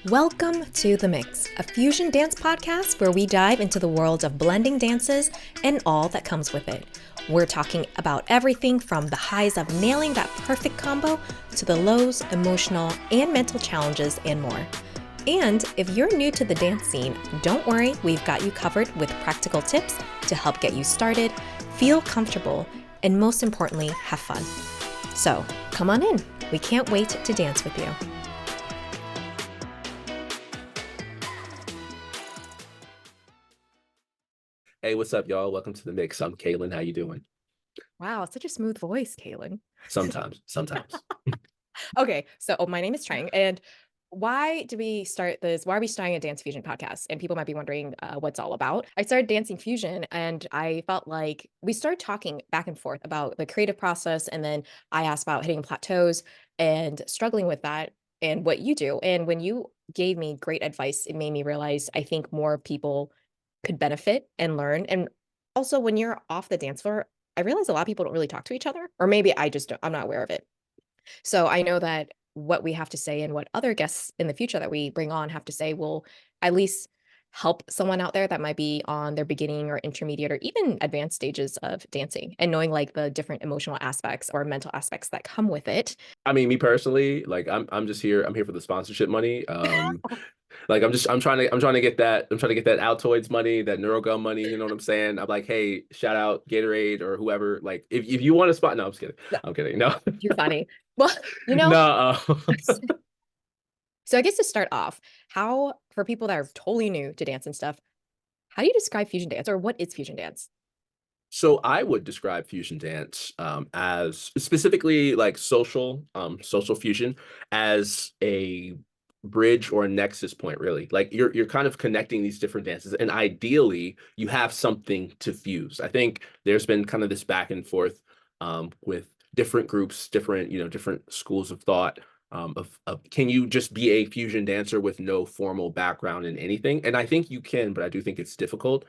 Welcome to The Mix, a fusion dance podcast where we dive into the world of blending dances and all that comes with it. We're talking about everything from the highs of nailing that perfect combo to the lows, emotional, and mental challenges and more. And if you're new to the dance scene, don't worry, we've got you covered with practical tips to help get you started, feel comfortable, and most importantly, have fun. So come on in. We can't wait to dance with you. Hey, what's up, y'all? Welcome to the mix. I'm Kaylin. How you doing? Wow, such a smooth voice, Kaylin. Sometimes. Okay, so my name is Trang, and why do we start this? Why are we starting a Dance Fusion podcast? And people might be wondering what's all about. I started Dancing Fusion, and I felt like we started talking back and forth about the creative process, and then I asked about hitting plateaus and struggling with that, and what you do. And when you gave me great advice, it made me realize I think more people could benefit and learn. And also, when you're off the dance floor, I realize a lot of people don't really talk to each other, or maybe I just don't, I'm not aware of it. So I know that what we have to say and what other guests in the future that we bring on have to say will at least help someone out there that might be on their beginning or intermediate or even advanced stages of dancing and knowing like the different emotional aspects or mental aspects that come with it. I mean, me personally, like I'm just here. I'm here for the sponsorship money. Like I'm trying to get that. I'm trying to get that Altoids money, that Neurogum money. You know what I'm saying? I'm like, hey, shout out Gatorade or whoever. Like, if you want a spot, no, I'm just kidding. No, I'm kidding. No, you're funny. Well, you know, no. so I guess to start off, how for people that are totally new to dance and stuff, how do you describe fusion dance or what is fusion dance? So I would describe fusion dance as specifically like social fusion as a bridge or a nexus point, really. Like you're kind of connecting these different dances, and ideally you have something to fuse. I think there's been kind of this back and forth with different groups, different schools of thought. Of can you just be a fusion dancer with no formal background in anything? And I think you can, but I do think it's difficult.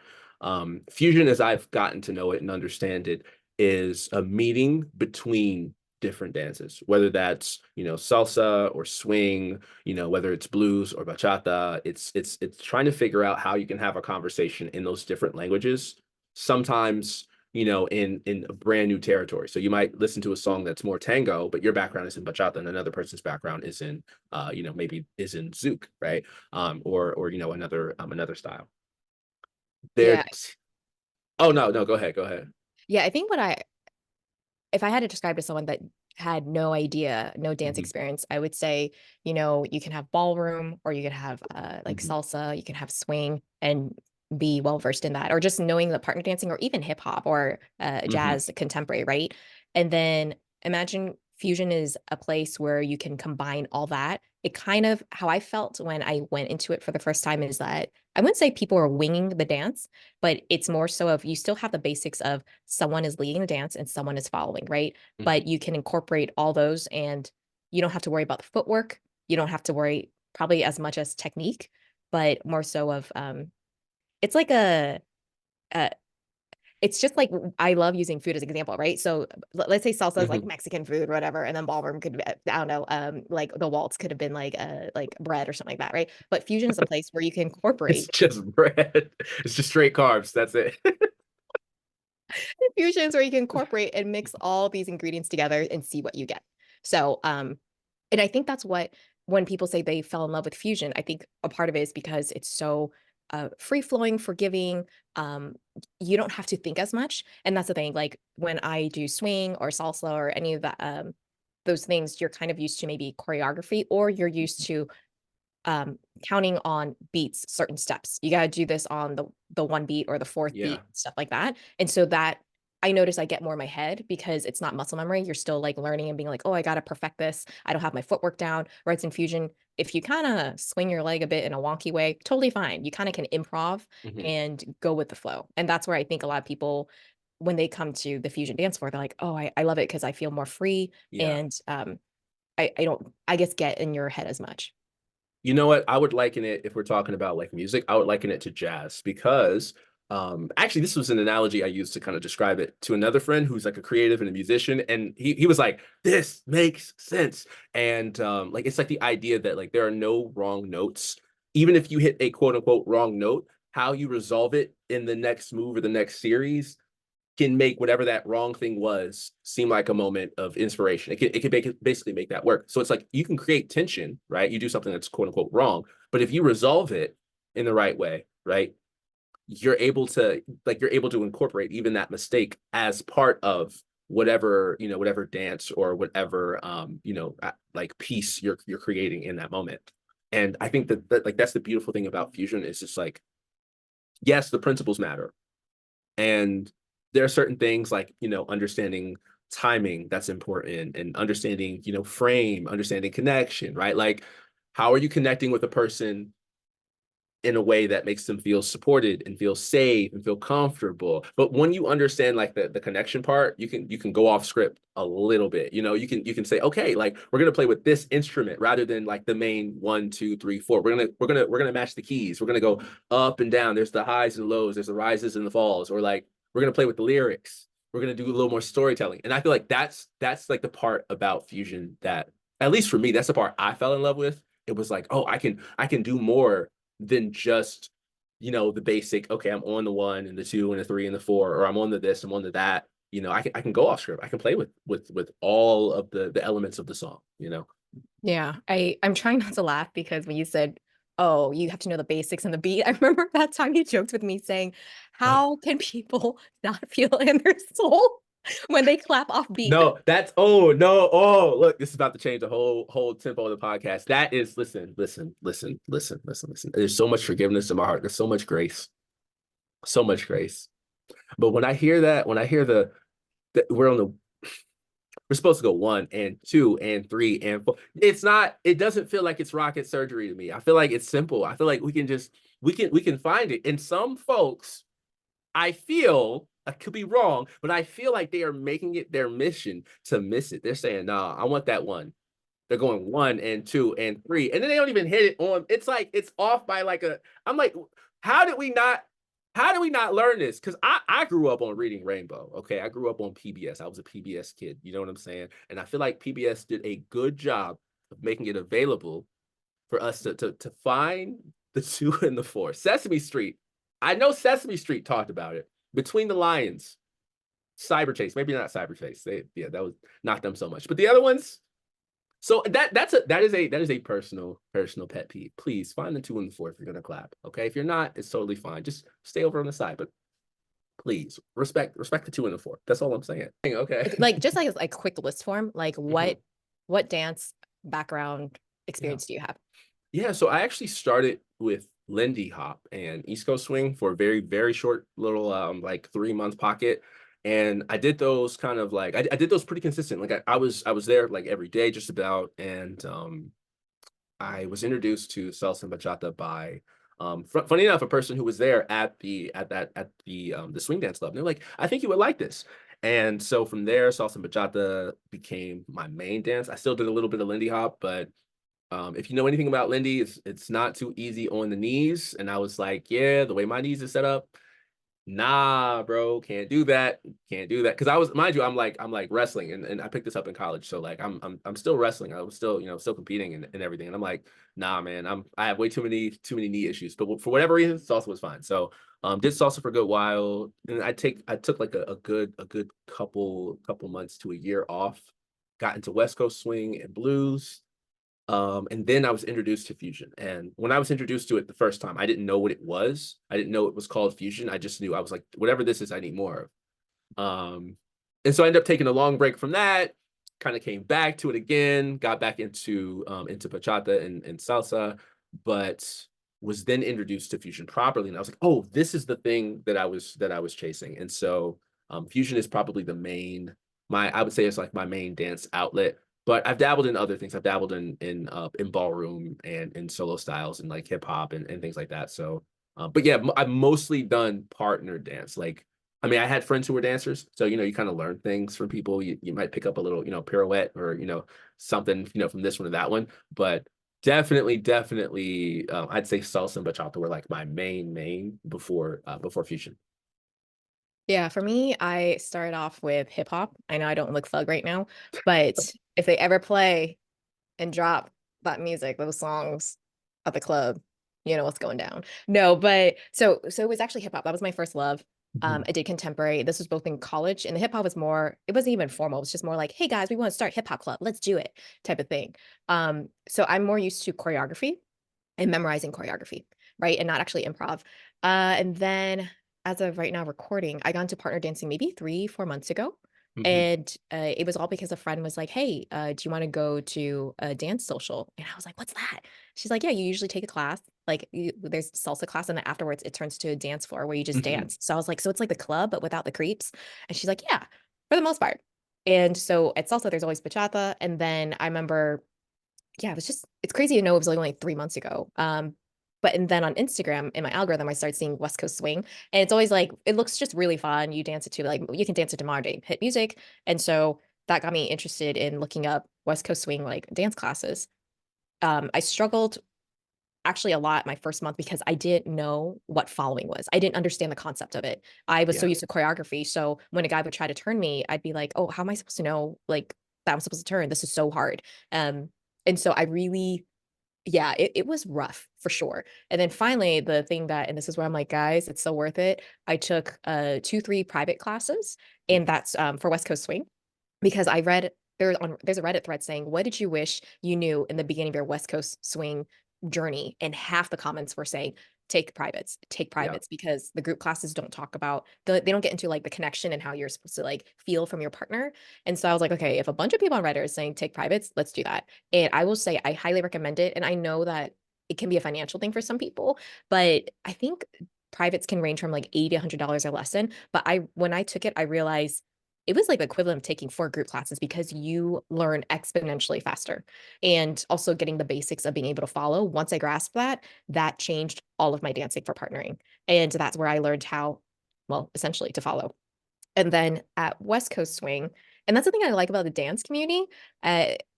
Fusion, as I've gotten to know it and understand it, is a meeting between different dances, whether that's salsa or swing, whether it's blues or bachata. It's trying to figure out how you can have a conversation in those different languages. Sometimes in a brand new territory. So you might listen to a song that's more tango, but your background is in bachata, and another person's background is in maybe is in zouk, right? Or another style. Yeah. There's Oh, no, go ahead. Yeah, I think if I had to describe to someone that had no idea, no dance Mhm, experience, I would say, you can have ballroom or you could have like mhm, salsa, you can have swing and be well versed in that, or just knowing the partner dancing or even hip hop or mhm. jazz contemporary, right? And then imagine fusion is a place where you can combine all that. It kind of how I felt when I went into it for the first time is that I wouldn't say people are winging the dance, but it's more so of you still have the basics of someone is leading the dance and someone is following, right? Mhm. But you can incorporate all those and you don't have to worry about the footwork. You don't have to worry probably as much as technique, but more so of it's like a it's just like I love using food as an example, right? So let's say salsa is like Mhm. Mexican food, whatever, and then ballroom could be, I don't know, like the waltz could have been like bread or something like that, right? But fusion is a place where you can It's incorporate just bread. It's just straight carbs. That's it. fusions where you can incorporate and mix all these ingredients together and see what you get. So, and I think that's what when people say they fell in love with fusion, I think a part of it is because it's so free flowing, forgiving. Um, you don't have to think as much, and that's the thing. Like when I do swing or salsa or any of that, those things, you're kind of used to maybe choreography, or you're used to counting on beats, certain steps. You got to do this on the one beat or the fourth Yeah. beat, stuff like that. And so that I notice I get more in my head because it's not muscle memory. You're still like learning and being like, oh, I got to perfect this. I don't have my footwork down. Whereas in fusion, if you kind of swing your leg a bit in a wonky way, totally fine. You kind of can improv Mhm. and go with the flow. And that's where I think a lot of people, when they come to the fusion dance floor, they're like, oh, I love it because I feel more free Yeah. and I don't, I guess, get in your head as much. You know what? I would liken it, if we're talking about like music, I would liken it to jazz because Actually, this was an analogy I used to kind of describe it to another friend who's like a creative and a musician, and he was like, "This makes sense." And like it's like the idea that like there are no wrong notes, even if you hit a quote unquote wrong note, how you resolve it in the next move or the next series can make whatever that wrong thing was seem like a moment of inspiration. It can basically make that work. So it's like you can create tension, right? You do something that's quote unquote wrong, but if you resolve it in the right way, right? You're able to incorporate even that mistake as part of whatever dance or whatever like piece you're creating in that moment. And I think that like that's the beautiful thing about fusion is just like yes, the principles matter, and there are certain things like understanding timing that's important, and understanding frame, understanding connection, right? Like how are you connecting with a person in a way that makes them feel supported and feel safe and feel comfortable. But when you understand like the connection part, you can go off script a little bit. You can say, okay, like we're gonna play with this instrument rather than like the main 1, 2, 3, 4. We're gonna match the keys. We're gonna go up and down. There's the highs and lows, there's the rises and the falls, or like we're gonna play with the lyrics. We're gonna do a little more storytelling. And I feel like that's like the part about fusion that, at least for me, that's the part I fell in love with. It was like, oh, I can do more than just the basic. Okay, I'm on the 1 and the 2 and the 3 and the 4, or I'm on the this, I'm on the that. I can go off script. I can play with all of the elements of the song. Yeah, I'm trying not to laugh because when you said, "Oh, you have to know the basics and the beat," I remember that time you joked with me saying, "How can people not feel in their soul when they clap off beat?" No, that's oh no. Oh, look, this is about to change the whole tempo of the podcast. That is listen, listen, listen, listen, listen, listen. There's so much forgiveness in my heart. There's so much grace. So much grace. But when I hear that, when I hear the we're supposed to go 1 and 2 and 3 and 4. It doesn't feel like it's rocket surgery to me. I feel like it's simple. I feel like we can find it. And some folks, I feel, I could be wrong, but I feel like they are making it their mission to miss it. They're saying, nah, I want that one. They're going 1 and 2 and 3. And then they don't even hit it on. It's like it's off by like I'm like, how did we not how do we not learn this? Because I grew up on Reading Rainbow. Okay. I grew up on PBS. I was a PBS kid. You know what I'm saying? And I feel like PBS did a good job of making it available for us to find the 2 and the 4. Sesame Street. I know Sesame Street talked about it. Between the Lions, Cyber Chase. Maybe not Cyber Chase. Yeah, that was not them so much. But the other ones, so that is a personal pet peeve. Please find the 2 and the 4 if you're gonna clap. Okay, if you're not, it's totally fine. Just stay over on the side, but please respect the 2 and the 4. That's all I'm saying. Okay. Like, just like a quick list form, like Mhm. what dance background Yeah. experience do you have? Yeah. So I actually started with Lindy Hop and East Coast Swing for a very, very short little like 3 month pocket. And I did those kind of like I did those pretty consistent. Like I was there like every day just about. And I was introduced to salsa and bachata by, funny enough, a person who was there at the swing dance club. And they're like, I think you would like this. And so from there, salsa and bachata became my main dance. I still did a little bit of Lindy Hop, but if you know anything about Lindy, it's not too easy on the knees. And I was like, yeah, the way my knees are set up, nah, bro, can't do that. Can't do that. Cause I was, mind you, I'm like wrestling, and I picked this up in college. So like I'm still wrestling. I was still, still competing and everything. And I'm like, nah, man, I have way too many knee issues. But for whatever reason, salsa was fine. So did salsa for a good while. And I took like a good couple months to a year off, got into West Coast swing and blues. And then I was introduced to fusion. And when I was introduced to it the first time, I didn't know what it was. I didn't know it was called fusion. I just knew, I was like, whatever this is, I need more of. And so I ended up taking a long break from that, kind of came back to it again, got back into bachata and salsa, but was then introduced to fusion properly. And I was like, oh, this is the thing that I was chasing. And so fusion is probably I would say it's like my main dance outlet, but I've dabbled in other things. I've dabbled in ballroom and in solo styles and like hip hop and things like that. So, but yeah, I've mostly done partner dance. Like, I mean, I had friends who were dancers, so you kind of learn things from people. You might pick up a little pirouette or something from this one or that one. But Definitely. I'd say salsa and bachata were like my main before fusion. Yeah, for me, I started off with hip hop. I know I don't look thug right now, but if they ever play and drop that music, those songs at the club, you know what's going down. No, but so it was actually hip hop. That was my first love. Mhm. I did contemporary. This was both in college, and the hip hop was more, it wasn't even formal. It was just more like, hey guys, we want to start hip hop club. Let's do it type of thing. So I'm more used to choreography and memorizing choreography, right? And not actually improv. And then as of right now recording, I got into partner dancing maybe 3, 4 months ago. Mhm. And it was all because a friend was like, hey, do you want to go to a dance social? And I was like, what's that? She's like, yeah, you usually take a class. Like there's salsa class, and then afterwards it turns to a dance floor where you just Mhm. dance. So I was like, so it's like the club, but without the creeps. And she's like, yeah, for the most part. And so at salsa, there's always bachata. And then I remember, yeah, it was just, it's crazy to know it was only 3 months ago. But and then on Instagram in my algorithm, I started seeing West Coast swing, and it's always like it looks just really fun. You dance it to, like, you can dance it to modern day hit music, and so that got me interested in looking up West Coast swing like dance classes. I struggled actually a lot my first month because I didn't know what following was. I didn't understand the concept of it. I was so Yeah. used to choreography, so when a guy would try to turn me, I'd be like, oh, how am I supposed to know like that I'm supposed to turn? This is so hard. Um, and so I really, yeah, it was rough for sure. And then finally, the thing that, and this is where I'm like, guys, it's so worth it. I took 2, 3 private classes, and Mhm. that's for West Coast Swing, because I read there's a Reddit thread saying, what did you wish you knew in the beginning of your West Coast swing journey? And half the comments were saying, take Yeah. privates, because the group classes don't talk about they don't get into like the connection and how you're supposed to like feel from your partner. And so I was like, okay, if a bunch of people on Reddit are saying take privates, let's do that. And I will say I highly recommend it. And I know that it can be a financial thing for some people, but I think privates can range from like $80 to $100 a lesson. But when I took it, I realized it was like the equivalent of taking 4 group classes, because you learn exponentially faster. And also getting the basics of being able to follow. Once I grasped that, that changed all of my dancing for partnering. And that's where I learned how, well, essentially to follow. And then at West Coast Swing, and that's the thing I like about the dance community.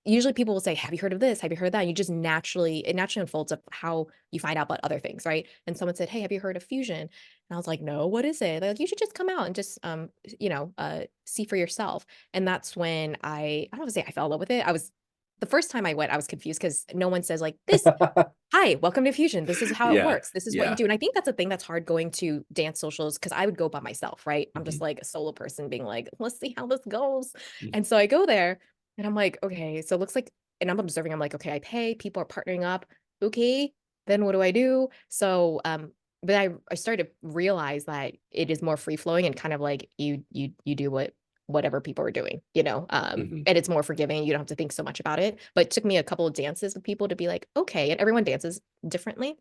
Usually people will say, have you heard of this? Have you heard of that? You just naturally, it naturally unfolds of how you find out about other things, right? And someone said, hey, have you heard of fusion? And I was like, no, what is it? They're like, you should just come out and just, see for yourself. And that's when I don't want to say I fell in love with it. The first time I went, I was confused because no one says like this, hi, welcome to Fusion. This is how it Yeah. works. This is what you Yeah. do. And I think that's a thing that's hard going to dance socials, because I would go by myself, right? I'm just Mhm. like a solo person being like, let's see how this goes. Mhm. And so I go there and I'm like, okay, so it looks like, and I'm observing, I'm like, okay, I pay, people are partnering up. Okay, then what do I do? So, but I started to realize that it is more free flowing, and kind of like you do whatever people are doing, Mhm. and it's more forgiving. You don't have to think so much about it. But it took me a couple of dances with people to be like, okay, and everyone dances differently.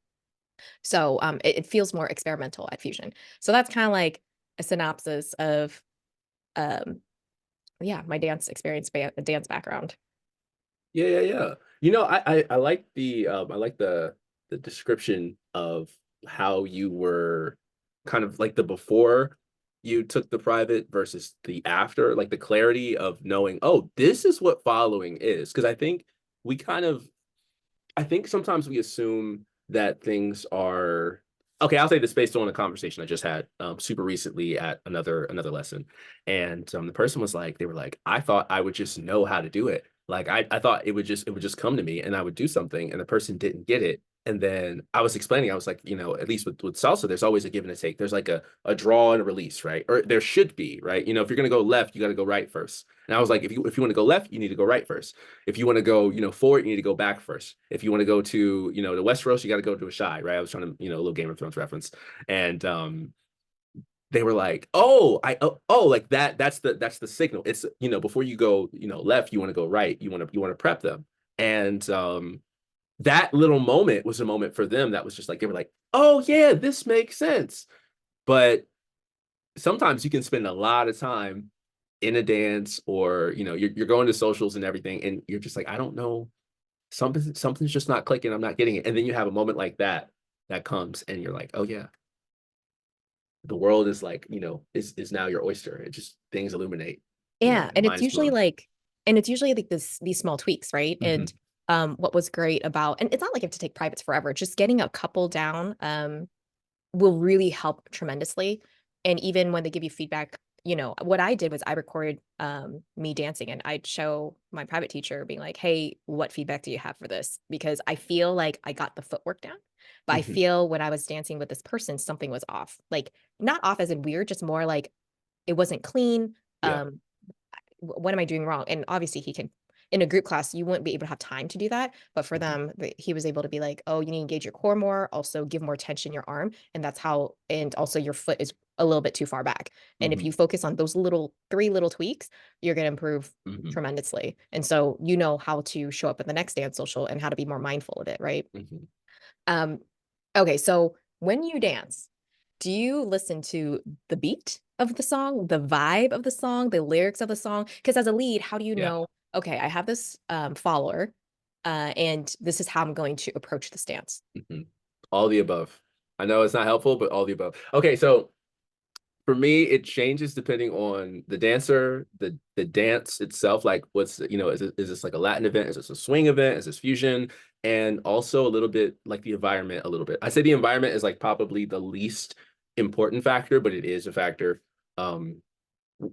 So it feels more experimental at Fusion. So that's kind of like a synopsis of um, yeah, my dance experience, dance background. Yeah. I like the description of how you were kind of like the before you took the private versus the after, like the clarity of knowing, oh, this is what following is. Because we kind of I think sometimes we assume that things are okay. I'll say this based on a conversation I just had super recently at another lesson, and the person was like, they were like, I thought I would just know how to do it. Like I thought it would just come to me and I would do something, and the person didn't get it. And then I was explaining, I was like, at least with salsa, there's always a give and a take. There's like a draw and a release, right? Or there should be, right? If you're gonna go left, you got to go right first. And I was like, if you want to go left, you need to go right first. If you want to go, forward, you need to go back first. If you want to go to, the Westeros, you got to go to a shy, right? I was trying to, a little Game of Thrones reference, and they were like, "Oh, like that. That's the signal. It's before you go, left, you want to go right. You want to prep them." And that little moment was a moment for them that was just like they were like, "Oh yeah, this makes sense." But sometimes you can spend a lot of time in a dance, or you're going to socials and everything, and you're just like, I don't know, something's just not clicking. I'm not getting it. And then you have a moment like that comes, and you're like, oh yeah, the world is like, is now your oyster. It just things illuminate, Yeah, and mind is blown. and it's usually like these small tweaks, right? And Mhm. what was great about, and it's not like you have to take privates forever, just getting a couple down, will really help tremendously. And even when they give you feedback, what I did was I recorded me dancing and I'd show my private teacher being like, "Hey, what feedback do you have for this?" Because I feel like I got the footwork down, but I Hmm. feel when I was dancing with this person, something was off. Like not off as in weird, just more like it wasn't clean. Yeah. Um, what am I doing wrong? And obviously he can in a group class, you wouldn't be able to have time to do that. But for Hmm. them, he was able to be like, oh, you need to engage your core more, also give more tension in your arm. And that's how, and also your foot is a little bit too far back. And if Hmm. you focus on those three little tweaks, you're going to improve Hmm. tremendously. And so you know how to show up at the next dance social and how to be more mindful of it, right? Hmm. Um, okay, so when you dance, do you listen to the beat of the song, the vibe of the song, the lyrics of the song? Because as a lead, how do you Yeah. know, okay, I have this follower, and this is how I'm going to approach the stance? Hmm. All the above. I know it's not helpful, but all the above. Okay, so for me, it changes depending on the dancer, the dance itself. Like, is this like a Latin event? Is this a swing event? Is this fusion? And also a little bit like the environment. A little bit. I say the environment is like probably the least important factor, but it is a factor. Um,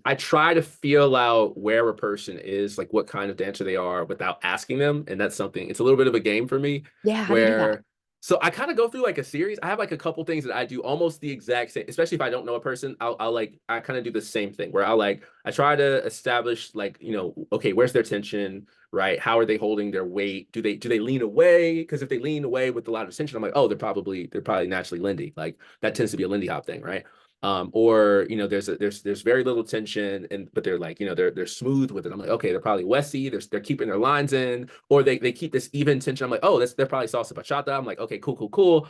I try to feel out where a person is, like what kind of dancer they are without asking them. And that's something, it's a little bit of a game for me Yeah, how do you do that? where, so I kind of go through like a series. I have like a couple things that I do almost the exact same, especially if I don't know a person, I kind of do the same thing where I try to establish like, okay, where's their tension, right? How are they holding their weight? Do they lean away? Because if they lean away with a lot of tension, I'm like, oh, they're probably naturally Lindy. Like that tends to be a Lindy Hop thing, right? Or there's very little tension, and but they're like they're smooth with it. I'm like, okay, they're probably Westy. They're keeping their lines in, or they keep this even tension. I'm like, oh, they're probably salsa bachata. I'm like, okay, cool, cool, cool.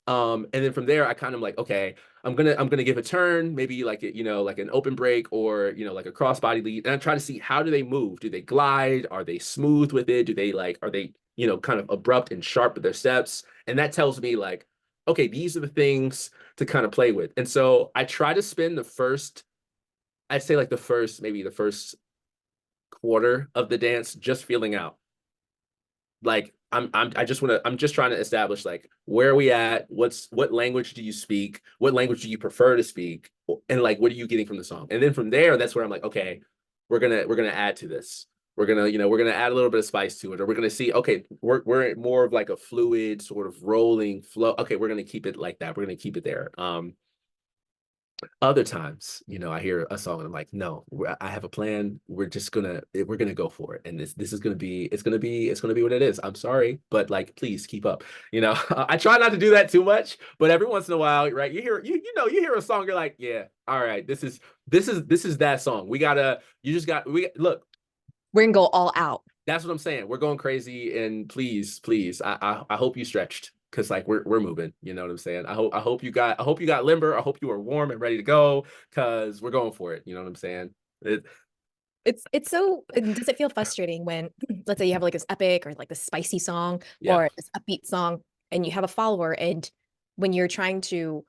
And then from there, I kind of like, okay, I'm gonna give a turn, maybe like like an open break or like a crossbody lead, and I try to see how do they move? Do they glide? Are they smooth with it? Do they like are they kind of abrupt and sharp with their steps? And that tells me like, okay, these are the things to kind of play with. And so I try to spend I'd say like maybe the first quarter of the dance just feeling out like I'm just trying to establish like where are we at, what language do you speak, what language do you prefer to speak, and like what are you getting from the song. And then from there, that's where I'm like, okay, we're gonna add to this, we're gonna add a little bit of spice to it, or we're gonna see, okay, we're more of like a fluid sort of rolling flow. Okay, we're gonna keep it like that, we're gonna keep it there. Other times, I hear a song and I'm like, no, I have a plan. We're gonna go for it, and this is gonna be it's gonna be what it is. I'm sorry, but like, please keep up. I try not to do that too much, but every once in a while, right? You hear a song, you're like, yeah, all right, this is that song. We look. We're gonna go all out. That's what I'm saying. We're going crazy, and please, I hope you stretched because like we're moving. You know what I'm saying? I hope you got limber. I hope you are warm and ready to go because we're going for it. You know what I'm saying? It, It's so does it feel frustrating when let's say you have like this epic or like this spicy song yeah. or this upbeat song and you have a follower and when you're trying to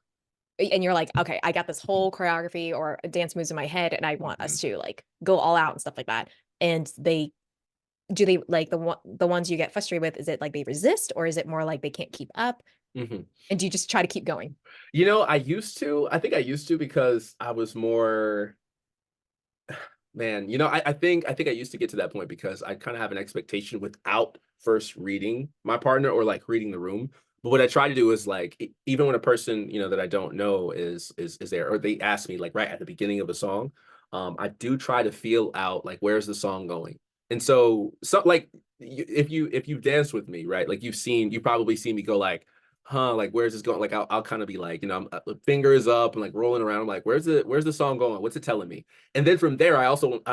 and you're like, okay, I got this whole choreography or dance moves in my head and I want Hmm. us to like go all out and stuff like that. And they like the ones you get frustrated with, is it like they resist or is it more like they can't keep up? Hmm. And do you just try to keep going? I think I used to because I was more. Man, I think I used to get to that point because I kind of have an expectation without first reading my partner or like reading the room. But what I try to do is like even when a person, that I don't know is there or they ask me like right at the beginning of a song, I do try to feel out like where's the song going. And so like if you dance with me, right? Like you've probably seen me go like like where's this going? Like I'll kind of be like, fingers up and like rolling around. I'm like, where's the song going? What's it telling me? And then from there,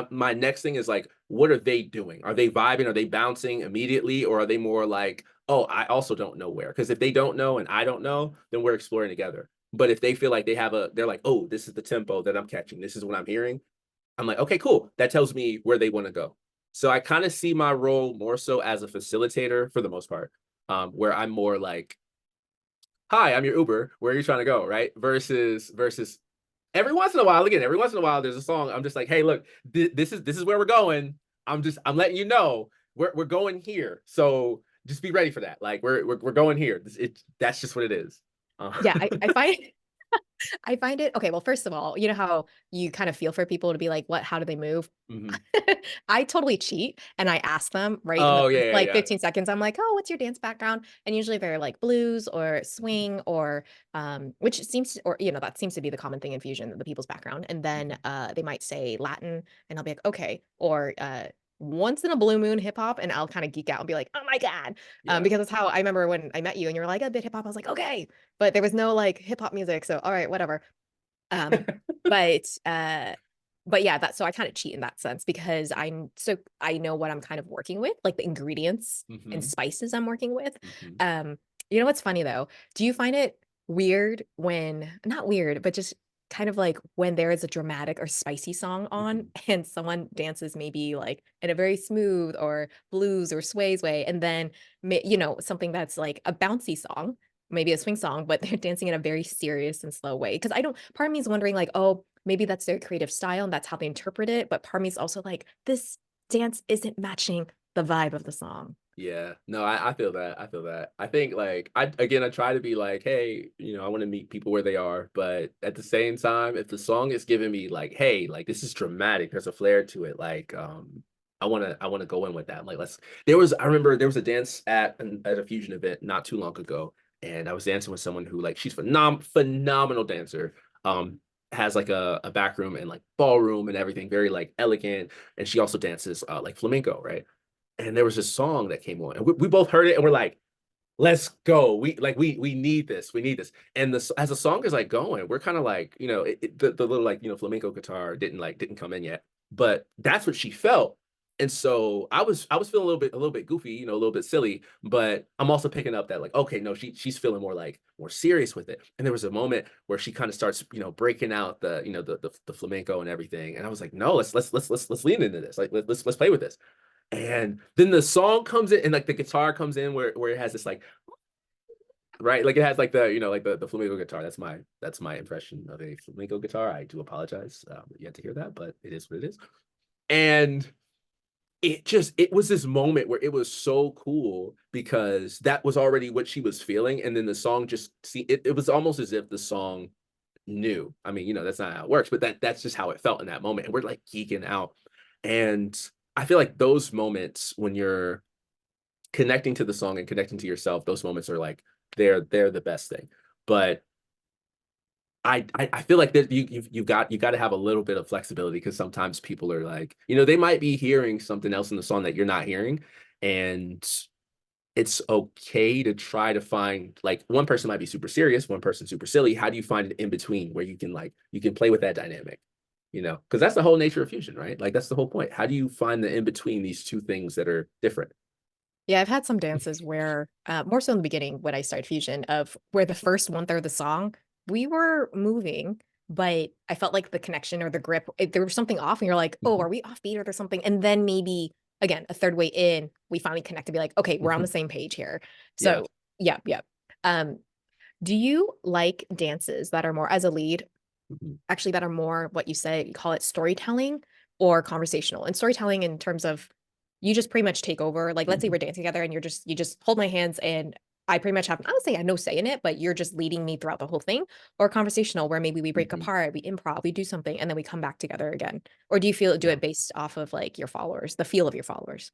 my next thing is like, what are they doing? Are they vibing? Are they bouncing immediately? Or are they more like, oh, I also don't know where? Because if they don't know and I don't know, then we're exploring together. But if they feel like they're like, oh, this is the tempo that I'm catching. This is what I'm hearing. I'm like, okay, cool. That tells me where they want to go. So I kind of see my role more so as a facilitator for the most part, where I'm more like, hi, I'm your Uber. Where are you trying to go? Right. Versus every once in a while, there's a song. I'm just like, hey, look, this is where we're going. I'm letting you know. we're going here. So just be ready for that. Like we're going here. That's just what it is. Yeah, I find I find it okay, well, first of all, you know how you kind of feel for people to be like, "What? How do they move?" Mhm. I totally cheat, and I ask them right in the Oh first, yeah, yeah, like, yeah. 15 seconds, I'm like, "Oh, what's your dance background?" And usually they're like blues or swing or, which seems or, that seems to be the common thing in fusion, the people's background, and then, Mhm. they might say Latin, and I'll be like, "Okay," or, once in a blue moon hip hop, and I'll kinda geek out and be like, "Oh my god," Yeah. because that's how I remember when I met you and you were like, "A bit hip hop," I was like, "Okay," but there was no, like, hip hop music, so alright, whatever. Um, but, but yeah, that so I kinda cheat in that sense because I know what I'm kind of working with, like the ingredients and Mhm. spices I'm working with. Mhm. Um, you know what's funny though? Do you find it weird when not weird, but just kind of like when there is a dramatic or spicy song on Mhm. and someone dances maybe like in a very smooth or blues or sways way, and then something that's like a bouncy song, maybe a swing song, but they're dancing in a very serious and slow way. Because I don't part of me is wondering like, "Oh, maybe that's their creative style and that's how they interpret it," but part of me is also like, "This dance isn't matching the vibe of the song." Yeah. No, I feel that. I feel that. I think like I try to be like, hey, I want to meet people where they are, but at the same time, if the song is giving me like, hey, like this is dramatic, there's a flair to it, like I want to go in with that. Like I remember there was a dance at a fusion event not too long ago, and I was dancing with someone who like she's phenomenal dancer. Um has like a back room and like ballroom and everything, very like elegant, and she also dances like flamenco, right? And there was this song that came on, and we both heard it, and we're like, "Let's go! We need this. We need this." And as the song is like going, we're kind of like, the little like flamenco guitar didn't come in yet, but that's what she felt. And so I was feeling a little bit goofy, a little bit silly, but I'm also picking up that like, okay, no, she's feeling more serious with it. And there was a moment where she kind of starts, breaking out the flamenco and everything, and I was like, no, let's lean into this, like let's play with this. And then the song comes in and like the guitar comes in where it has this like right, like it has like like the flamenco guitar. That's my impression of a flamenco guitar. I do apologize you had to hear that, but it is what it is. And it was this moment where it was so cool because that was already what she was feeling, and then the song just see it was almost as if the song knew. I mean, that's not how it works, but that's just how it felt in that moment. And we're like geeking out. And I feel like those moments when you're connecting to the song and connecting to yourself, those moments are like they're the best thing. But I feel like that you got to have a little bit of flexibility because sometimes people are like, they might be hearing something else in the song that you're not hearing, and it's okay to try to find like one person might be super serious, one person super silly. How do you find an in between where you can play with that dynamic? Because that's the whole nature of fusion, right? Like that's the whole point. How do you find the in between these two things that are different? Yeah, I've had some dances where, more so in the beginning when I started fusion, of where the first one third of the song, we were moving, but I felt like the connection or the grip, there was something off, and you're like, "Oh, are Mhm, we off beat or there's something?" And then maybe again, a third way in, we finally connect to be like, "Okay, we're on the mhm. same page here." Yeah. So, yeah, yeah. Um, do you like dances that are more as a lead, Mhm, actually that are more what you say you call it storytelling or conversational? And storytelling in terms of you just pretty much take over. Like, let's say mhm, we're dancing together and you just hold my hands and I pretty much have I would say I have no say in it, but you're just leading me throughout the whole thing. Or conversational where maybe we break mhm. apart, we improv, we do something, and then we come back together again. Or do Yeah. it based off of like your followers, the feel of your followers?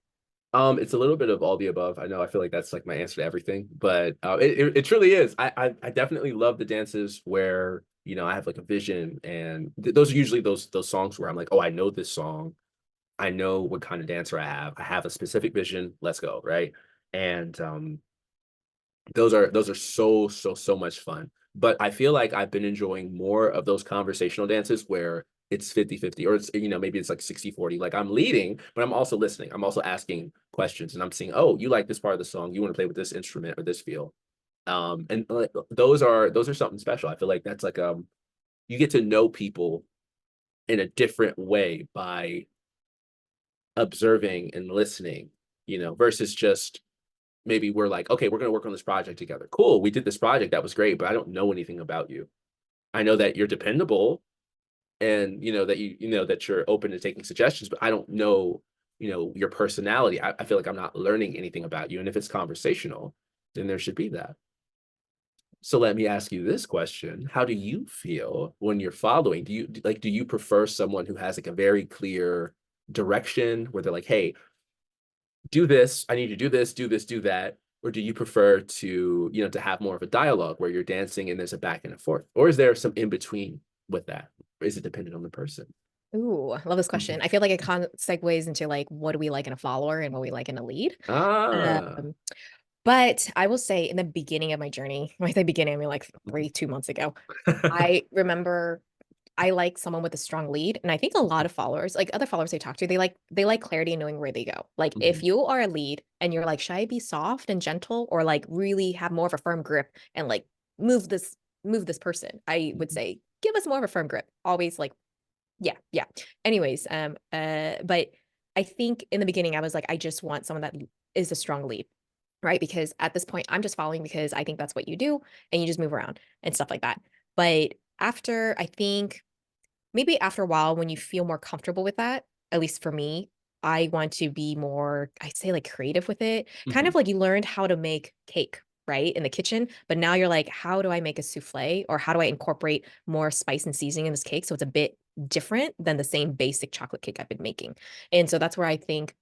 It's a little bit of all the above. I know I feel like that's like my answer to everything, but it truly is. I definitely love the dances where I have like a vision, and those are usually those songs where I'm like, oh, I know this song. I know what kind of dancer I have. I have a specific vision. Let's go, right? And those are so much fun. But I feel like I've been enjoying more of those conversational dances where it's 50-50, or it's maybe it's like 60-40. Like I'm leading, but I'm also listening. I'm also asking questions, and I'm seeing, oh, you like this part of the song, you want to play with this instrument or this feel. And like, those are something special. I feel like that's like you get to know people in a different way by observing and listening, versus just maybe we're like, okay, we're going to work on this project together. Cool. We did this project. That was great, but I don't know anything about you. I know that you're dependable and that that you're open to taking suggestions, but I don't know your personality, I feel like I'm not learning anything about you. And if it's conversational, then there should be that. So let me ask you this question. How do you feel when you're following? Do you prefer someone who has like a very clear direction where they're like, hey, do this, I need you to do this, do this, do that? Or do you prefer to have more of a dialogue where you're dancing and there's a back and forth? Or is there some in between with that? Or is it dependent on the person? Ooh, I love this Mhm. question. I feel like it segues into like what do we like in a follower and what we like in a lead. Ah. Um, but I will say in the beginning of my journey, when I say beginning, I mean like Mhm. 2 months ago, I remember I like someone with a strong lead, and I think a lot of followers, like other followers I talk to, they like clarity and knowing where they go. Like if Mhm. you are a lead and you're like, should I be soft and gentle or like really have more of a firm grip and like move this move this person? I would Mhm. say give us more of a firm grip. Always like, yeah, yeah. Anyways, but I think in the beginning I was like, I just want someone that is a strong lead, right? Because at this point, I'm just following because I think that's what you do and you just move around and stuff like that. But after I think maybe after a while, when you feel more comfortable with that, at least for me, I want to be more, I'd say like creative with it. Kind Mhm. of like you learned how to make cake, right? In the kitchen. But now you're like, how do I make a souffle? Or how do I incorporate more spice and seasoning in this cake so it's a bit different than the same basic chocolate cake I've been making? And so that's where I think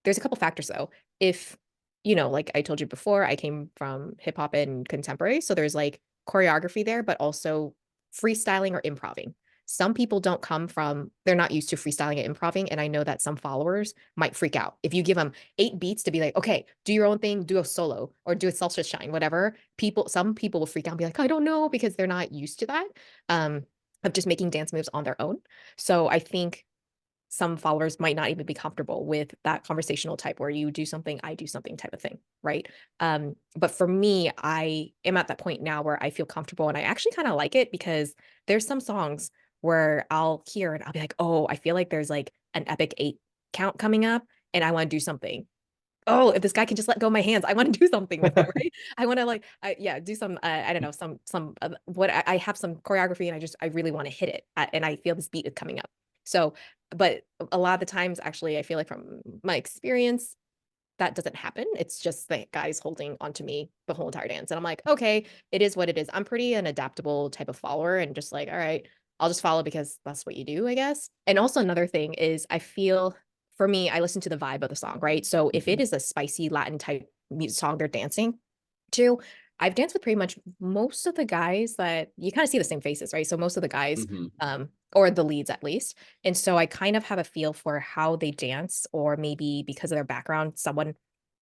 there's a couple factors though. If, like I told you before, I came from hip hop and contemporary. So there's like choreography there, but also freestyling or improving. Some people don't come from, they're not used to freestyling and improving. And I know that some followers might freak out. If you give them 8 beats to be like, okay, do your own thing, do a solo or do a salsa shine, whatever, some people will freak out and be like, I don't know, because they're not used to that, um, of just making dance moves on their own. So I think some followers might not even be comfortable with that conversational type where you do something, I do something type of thing, right? But for me, I am at that point now where I feel comfortable and I actually kind of like it because there's some songs where I'll hear and I'll be like, oh, I feel like there's like an epic 8 count coming up and I want to do something. Oh, if this guy can just let go of my hands, I want to do something with it, right? I want to like, yeah, do some, I don't know, what I have some choreography and I really want to hit it. And I feel this beat is coming up. So, but a lot of the times, actually, I feel like from my experience, that doesn't happen. It's just the guys holding onto me the whole entire dance. And I'm like, okay, it is what it is. I'm pretty an adaptable type of follower and just like, all right, I'll just follow because that's what you do, I guess. And also another thing is I feel for me, I listen to the vibe of the song, right? So if it Mhm. is a spicy Latin type music song they're dancing to, I've danced with pretty much most of the guys that you kind of see the same faces, right? So most of the guys, Mhm. or the leads at least. And so I kind of have a feel for how they dance, or maybe because of their background, someone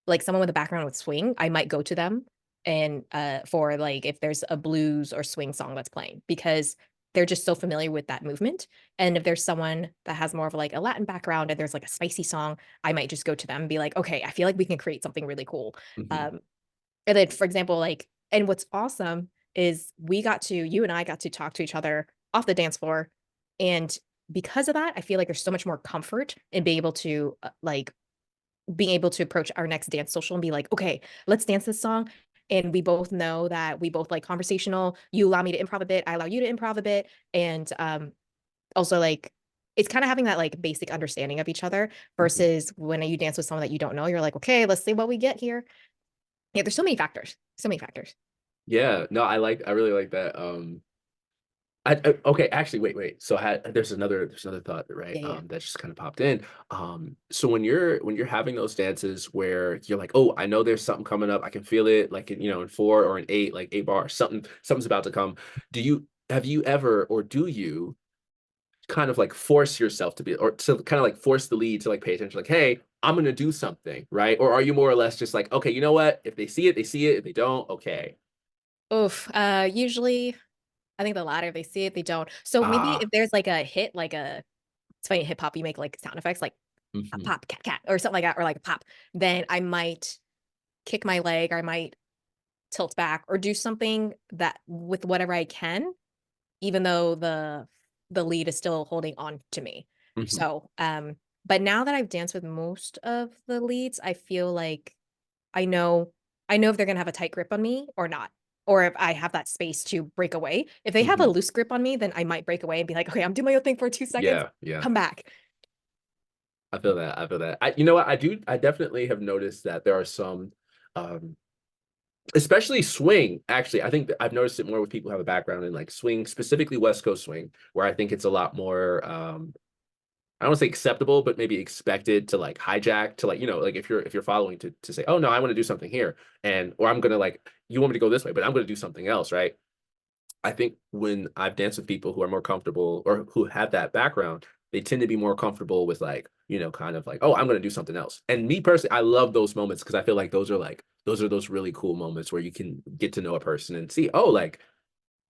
with a background with swing, I might go to them and for like if there's a blues or swing song that's playing because they're just so familiar with that movement. And if there's someone that has more of like a Latin background and there's like a spicy song, I might just go to them and be like, okay, I feel like we can create something really cool. Mhm. Um, and then, for example, like, and what's awesome is you and I got to talk to each other off the dance floor. And because of that, I feel like there's so much more comfort in being able to being able to approach our next dance social and be like, okay, let's dance this song. And we both know that we both like conversational. You allow me to improv a bit, I allow you to improv a bit. And also like it's kind of having that like basic understanding of each other Mhm. versus when you dance with someone that you don't know, you're like, okay, let's see what we get here. Yeah, there's so many factors. So many factors. Yeah, no, I really like that. Okay, actually, wait. So there's another thought, right? Yeah, yeah. That just kind of popped in. So when you're having those dances where you're like, oh, I know there's something coming up, I can feel it, like in 4 or in 8, like 8 bar, something's about to come. Have you ever, or do you kind of like force yourself to be, or to kind of like force the lead to like pay attention, like, hey, I'm gonna do something, right? Or are you more or less just like, okay, you know what? If they see it, they see it. If they don't, okay. Oof. Usually I think the latter, they see it, they don't. So maybe Ah. if there's like a hit, like it's funny, hip hop, you make like sound effects like a Mhm. pop, cat, cat, or something like that, or like a pop, then I might kick my leg, or I might tilt back or do something that with whatever I can, even though the lead is still holding on to me. Mhm. So, but now that I've danced with most of the leads, I feel like I know I know if they're gonna have a tight grip on me or not, or if I have that space to break away. If they have a Mhm. loose grip on me, then I might break away and be like, "Okay, I'm doing my own thing for 2 seconds, Yeah, yeah. come back." I feel that. I feel that. You know what? I definitely have noticed that there are some, um, especially swing. Actually, I think that I've noticed it more with people who have a background in like swing, specifically West Coast swing, where I think it's a lot more, I don't want to say acceptable, but maybe expected to like hijack to like, like if you're following to say, oh no, I want to do something here. And or I'm gonna like, you want me to go this way, but I'm gonna do something else, right? I think when I've danced with people who are more comfortable or who have that background, they tend to be more comfortable with like, kind of like, oh, I'm gonna do something else. And me personally, I love those moments because I feel like those are those really cool moments where you can get to know a person and see, oh, like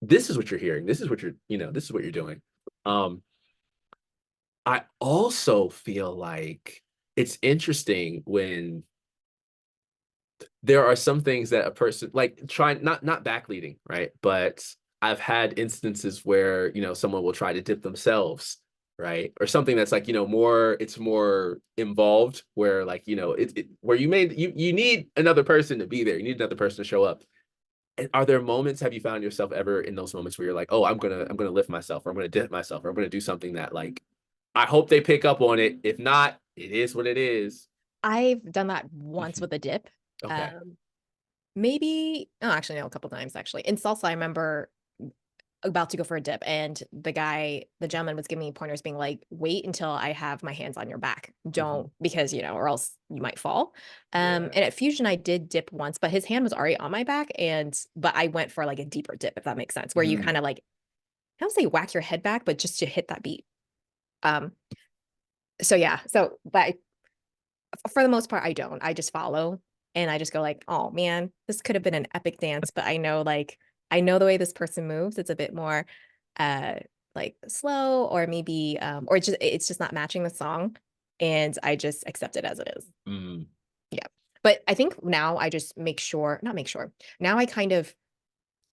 this is what you're hearing. This is what this is what you're doing. Um, I also feel like it's interesting when there are some things that a person like trying not backleading, right? But I've had instances where, someone will try to dip themselves, right? Or something that's like, more it's more involved where like, where you need another person to be there. You need another person to show up. And are there moments, have you found yourself ever in those moments where you're like, oh, I'm gonna lift myself, or I'm gonna dip myself, or I'm gonna do something that like I hope they pick up on it. If not, it is what it is. I've done that once Mhm. with a dip. Okay. Um, maybe, oh, actually, no, a couple times actually. In salsa, I remember about to go for a dip, and the gentleman was giving me pointers, being like, "Wait until I have my hands on your back. Mhm. Don't, because or else you might fall." Yeah. And at Fusion, I did dip once, but his hand was already on my back, and but I went for like a deeper dip, if that makes sense, where you Mhm. kind of like, I don't say whack your head back, but just to hit that beat. Um, so yeah, but for the most part, I don't. I just follow and I just go like, oh man, this could have been an epic dance, but I know the way this person moves. It's a bit more uh like slow, or maybe or it's just not matching the song. And I just accept it as it is. Mhm. Yeah. But I think now I just make sure, not make sure. Now I kind of,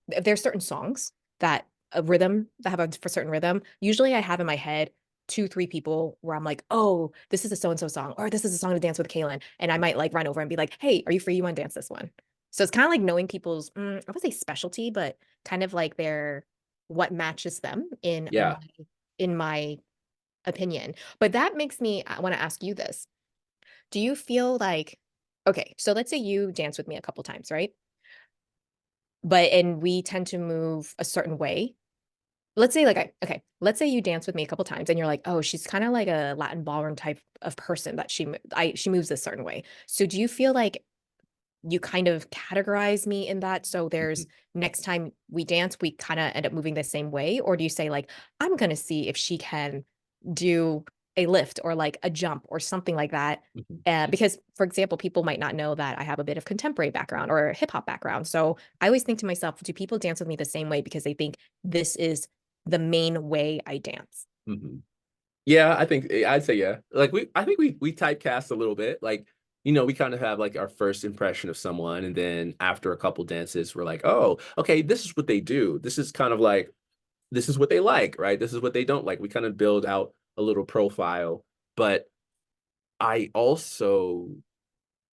there's certain songs that a rhythm that have a for certain rhythm. Usually I have in my head two, three people where I'm like, oh, this is a so and so song, or this is a song to dance with Kaylin. And I might like run over and be like, hey, are you free? You want to dance this one? So it's kind of like knowing people's, I would say specialty, but kind of like their what matches them Yeah. in my opinion. But that makes me want to ask you this. Do you feel like, okay, so let's say you dance with me a couple times, right? And we tend to move a certain way. Let's say like okay, let's say you dance with me a couple times and you're like, "Oh, she's kind of like a Latin ballroom type of person that she moves a certain way." So do you feel like you kind of categorize me in that? So Mhm. there's next time we dance, we kind of end up moving the same way, or do you say like, "I'm going to see if she can do a lift or like a jump or something like that." Mhm. Because, for example, people might not know that I have a bit of contemporary background or hip hop background. So I always think to myself, do people dance with me the same way because they think this is the main way I dance? Mhm. Yeah, I think I'd say yeah. Like I think we typecast a little bit. Like, we kind of have like our first impression of someone, and then after a couple dances, we're like, oh, okay, this is what they do. This is kind of like this is what they like, right? This is what they don't like. We kind of build out a little profile. But I also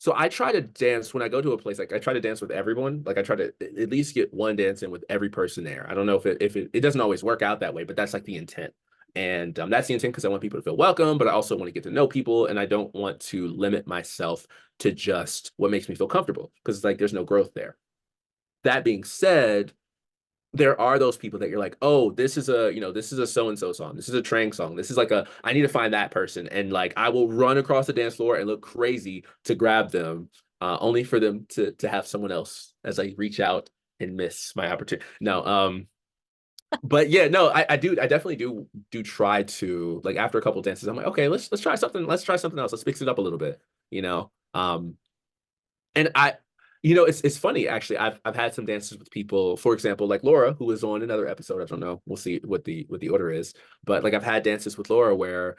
so I try to dance when I go to a place, like I try to dance with everyone. Like I try to at least get one dance in with every person there. I don't know if it doesn't always work out that way, but that's like the intent. And that's the intent because I want people to feel welcome, but I also want to get to know people, and I don't want to limit myself to just what makes me feel comfortable because it's like there's no growth there. That being said, there are those people that you're like, oh, this is a so and so song. This is a Trang song. This is like I need to find that person. And like, I will run across the dance floor and look crazy to grab them, only for them to have someone else as I reach out and miss my opportunity. No, but yeah, no, I definitely do try to like after a couple dances, I'm like, okay, let's try something. Let's try something else. Let's mix it up a little bit, you know. And it's funny actually. I've had some dances with people, for example, like Laura, who was on another episode. I don't know. We'll see what the order is. But like I've had dances with Laura where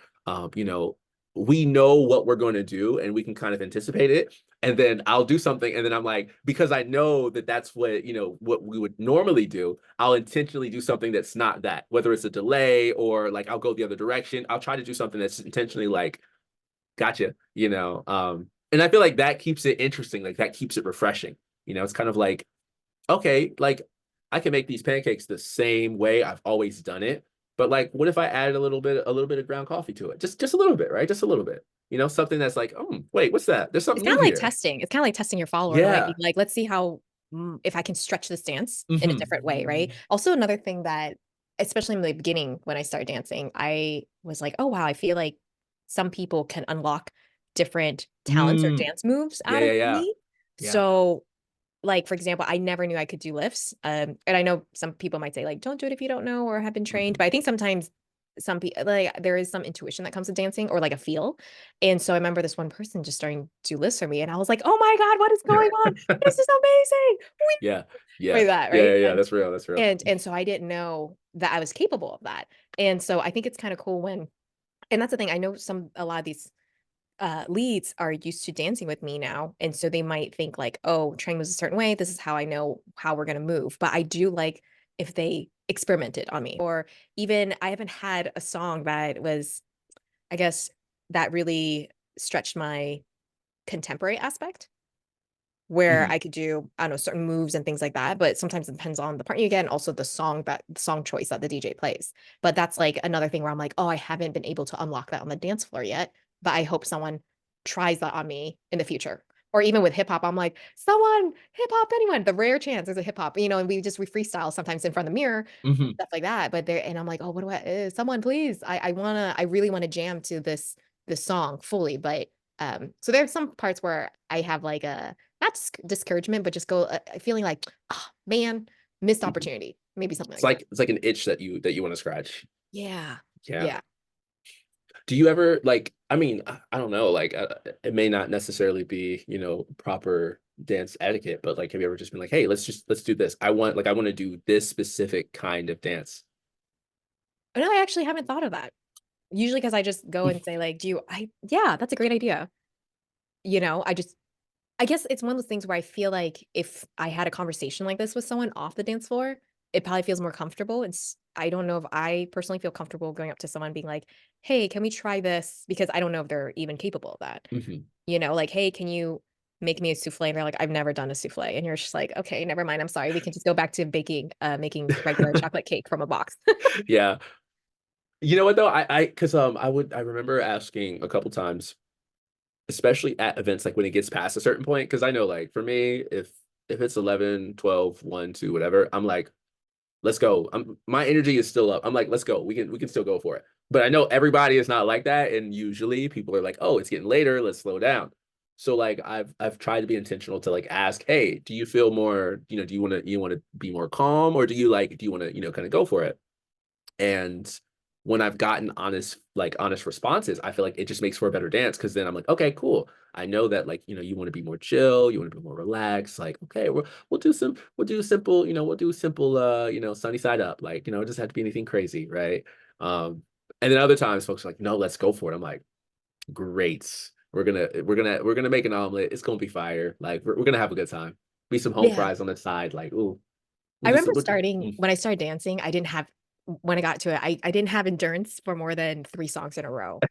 we know what we're going to do and we can kind of anticipate it. And then I'll do something, and then I'm like, because I know that that's what we would normally do, I'll intentionally do something that's not that, whether it's a delay or like I'll go the other direction. I'll try to do something that's intentionally like gotcha, and I feel like that keeps it interesting, like that keeps it refreshing. It's kind of like, okay, like I can make these pancakes the same way I've always done it, but like what if I added a little bit of ground coffee to it? Just a little bit, right? Just a little bit. something that's like, oh, wait, what's that? There's It's something kinda new like here. testing. It's kinda like testing your follower, right? Yeah. Being like, "Let's see how if I can stretch this dance in a Hmm. different way," right? Also, another thing that especially in the beginning when I started dancing, I was like, "Oh, wow, I feel like some people can unlock different talents or Mm. dance moves Yeah, out yeah, of yeah. me." Yeah. So, like, for example, I never knew I could do lifts, and I know some people might say, like, "Don't do it if you don't know or have been trained," Hmm. but I think sometimes like, there is some intuition that comes to dancing or, like, a feel, and so I remember this one person just starting to do lifts for me, and I was like, "Oh my god, what is going on? This is amazing! Whee!" Yeah. Yeah. Like that, Yeah, right? yeah, yeah. That's real. That's real. And so I didn't know that I was capable of that, and so I think it's kinda cool when and that's the thing, I know a lot of these leads are used to dancing with me now, and so they might think like, "Oh, Trang was a certain way. This is how I know how we're gonna move." But I do like if they experimented on me, or even I haven't had a song that was, I guess, that really stretched my contemporary aspect. Where I Hmm. could do, I don't know, certain moves and things like that, but sometimes it depends on the partner you get and also the song choice that the DJ plays. But that's, like, another thing where I'm like, "Oh, I haven't been able to unlock that on the dance floor yet, but I hope someone tries that on me in the future." Or even with hip hop, I'm like, "Someone, hip hop, anyone." The rare chance there's a hip hop, and we freestyle sometimes in front of the mirror, Hmm. stuff like that, but there and I'm like, "Oh, what do someone please, I really wanna jam to this song fully," but, so there's some parts where I have, like, a not discouragement, but just feeling like, "Oh, man, missed Hmm. opportunity." Maybe something It's like that. like an itch that you want to scratch. Yeah. Yeah. Yeah. Do you ever like, I mean, I don't know, like it may not necessarily be, proper dance etiquette, but like have you ever just been like, "Hey, let's do this. I want to do this specific kind of dance." No, I actually haven't thought of that. Usually, because I just go and say, like, "Do you" I yeah, that's a great idea. I guess it's one of those things where I feel like if I had a conversation like this with someone off the dance floor, it probably feels more comfortable. I don't know if I personally feel comfortable going up to someone being like, "Hey, can we try this?" Because I don't know if they're even capable of that. Hmm. Like, "Hey, can you make me a souffle?" And they're like, "I've never done a souffle." And you're just like, "Okay, never mind. I'm sorry. We can just go back to making regular chocolate cake from a box." Yeah. You know what though? Because I remember asking a couple times, especially at events like when it gets past a certain point, because I know like for me, if it's 11, 12, 1, 2, whatever, I'm like, let's go. My energy is still up. I'm like, let's go. We can still go for it. But I know everybody is not like that, and usually people are like, oh, it's getting later. Let's slow down. So like I've tried to be intentional to like ask, hey, do you feel more, do you want to be more calm, or do you want to, kind of go for it? And when I've gotten honest responses, I feel like it just makes for a better dance because then I'm like, okay, cool. I know that like, you want to be more chill, you want to be more relaxed. Like, okay, we'll do simple sunny side up. Like, it doesn't have to be anything crazy, right? Um, and then other times folks are like, no, let's go for it. I'm like, great. We're gonna make an omelet. It's gonna be fire. Like we're gonna have a good time. Be some home Yeah. fries on the side. Like, ooh, I remember we'll just when I started dancing, I didn't have when I got to it, I didn't have endurance for more than 3 songs in a row.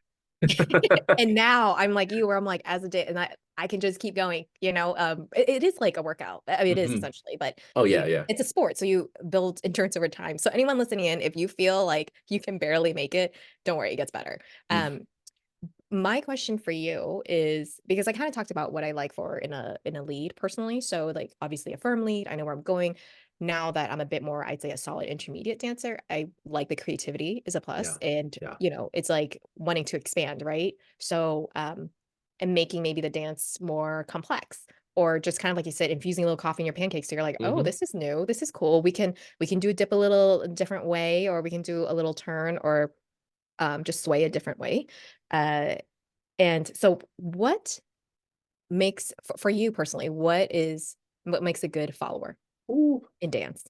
And now I'm like you, where I'm like, as a day, and I can just keep going, it is like a workout. I mean, it is Mhm. essentially, but Oh yeah, yeah. it's a sport, so you build endurance over time. So anyone listening in, if you feel like you can barely make it, don't worry, it gets better. Mm, My question for you is because I kind of talked about what I like for in a lead personally. So like obviously a firm lead, I know where I'm going. Now that I'm a bit more, I'd say a solid intermediate dancer, I like the creativity is a plus. yeah, And yeah. it's like wanting to expand, right? So and making maybe the dance more complex. Or just kind of like you said, infusing a little coffee in your pancakes. So you're like, oh, Mhm. this is new. This is cool. We can do dip a little different way, or we can do a little turn, or just sway a different way. Uh, and so what makes for you personally, what makes a good follower Ooh. in dance?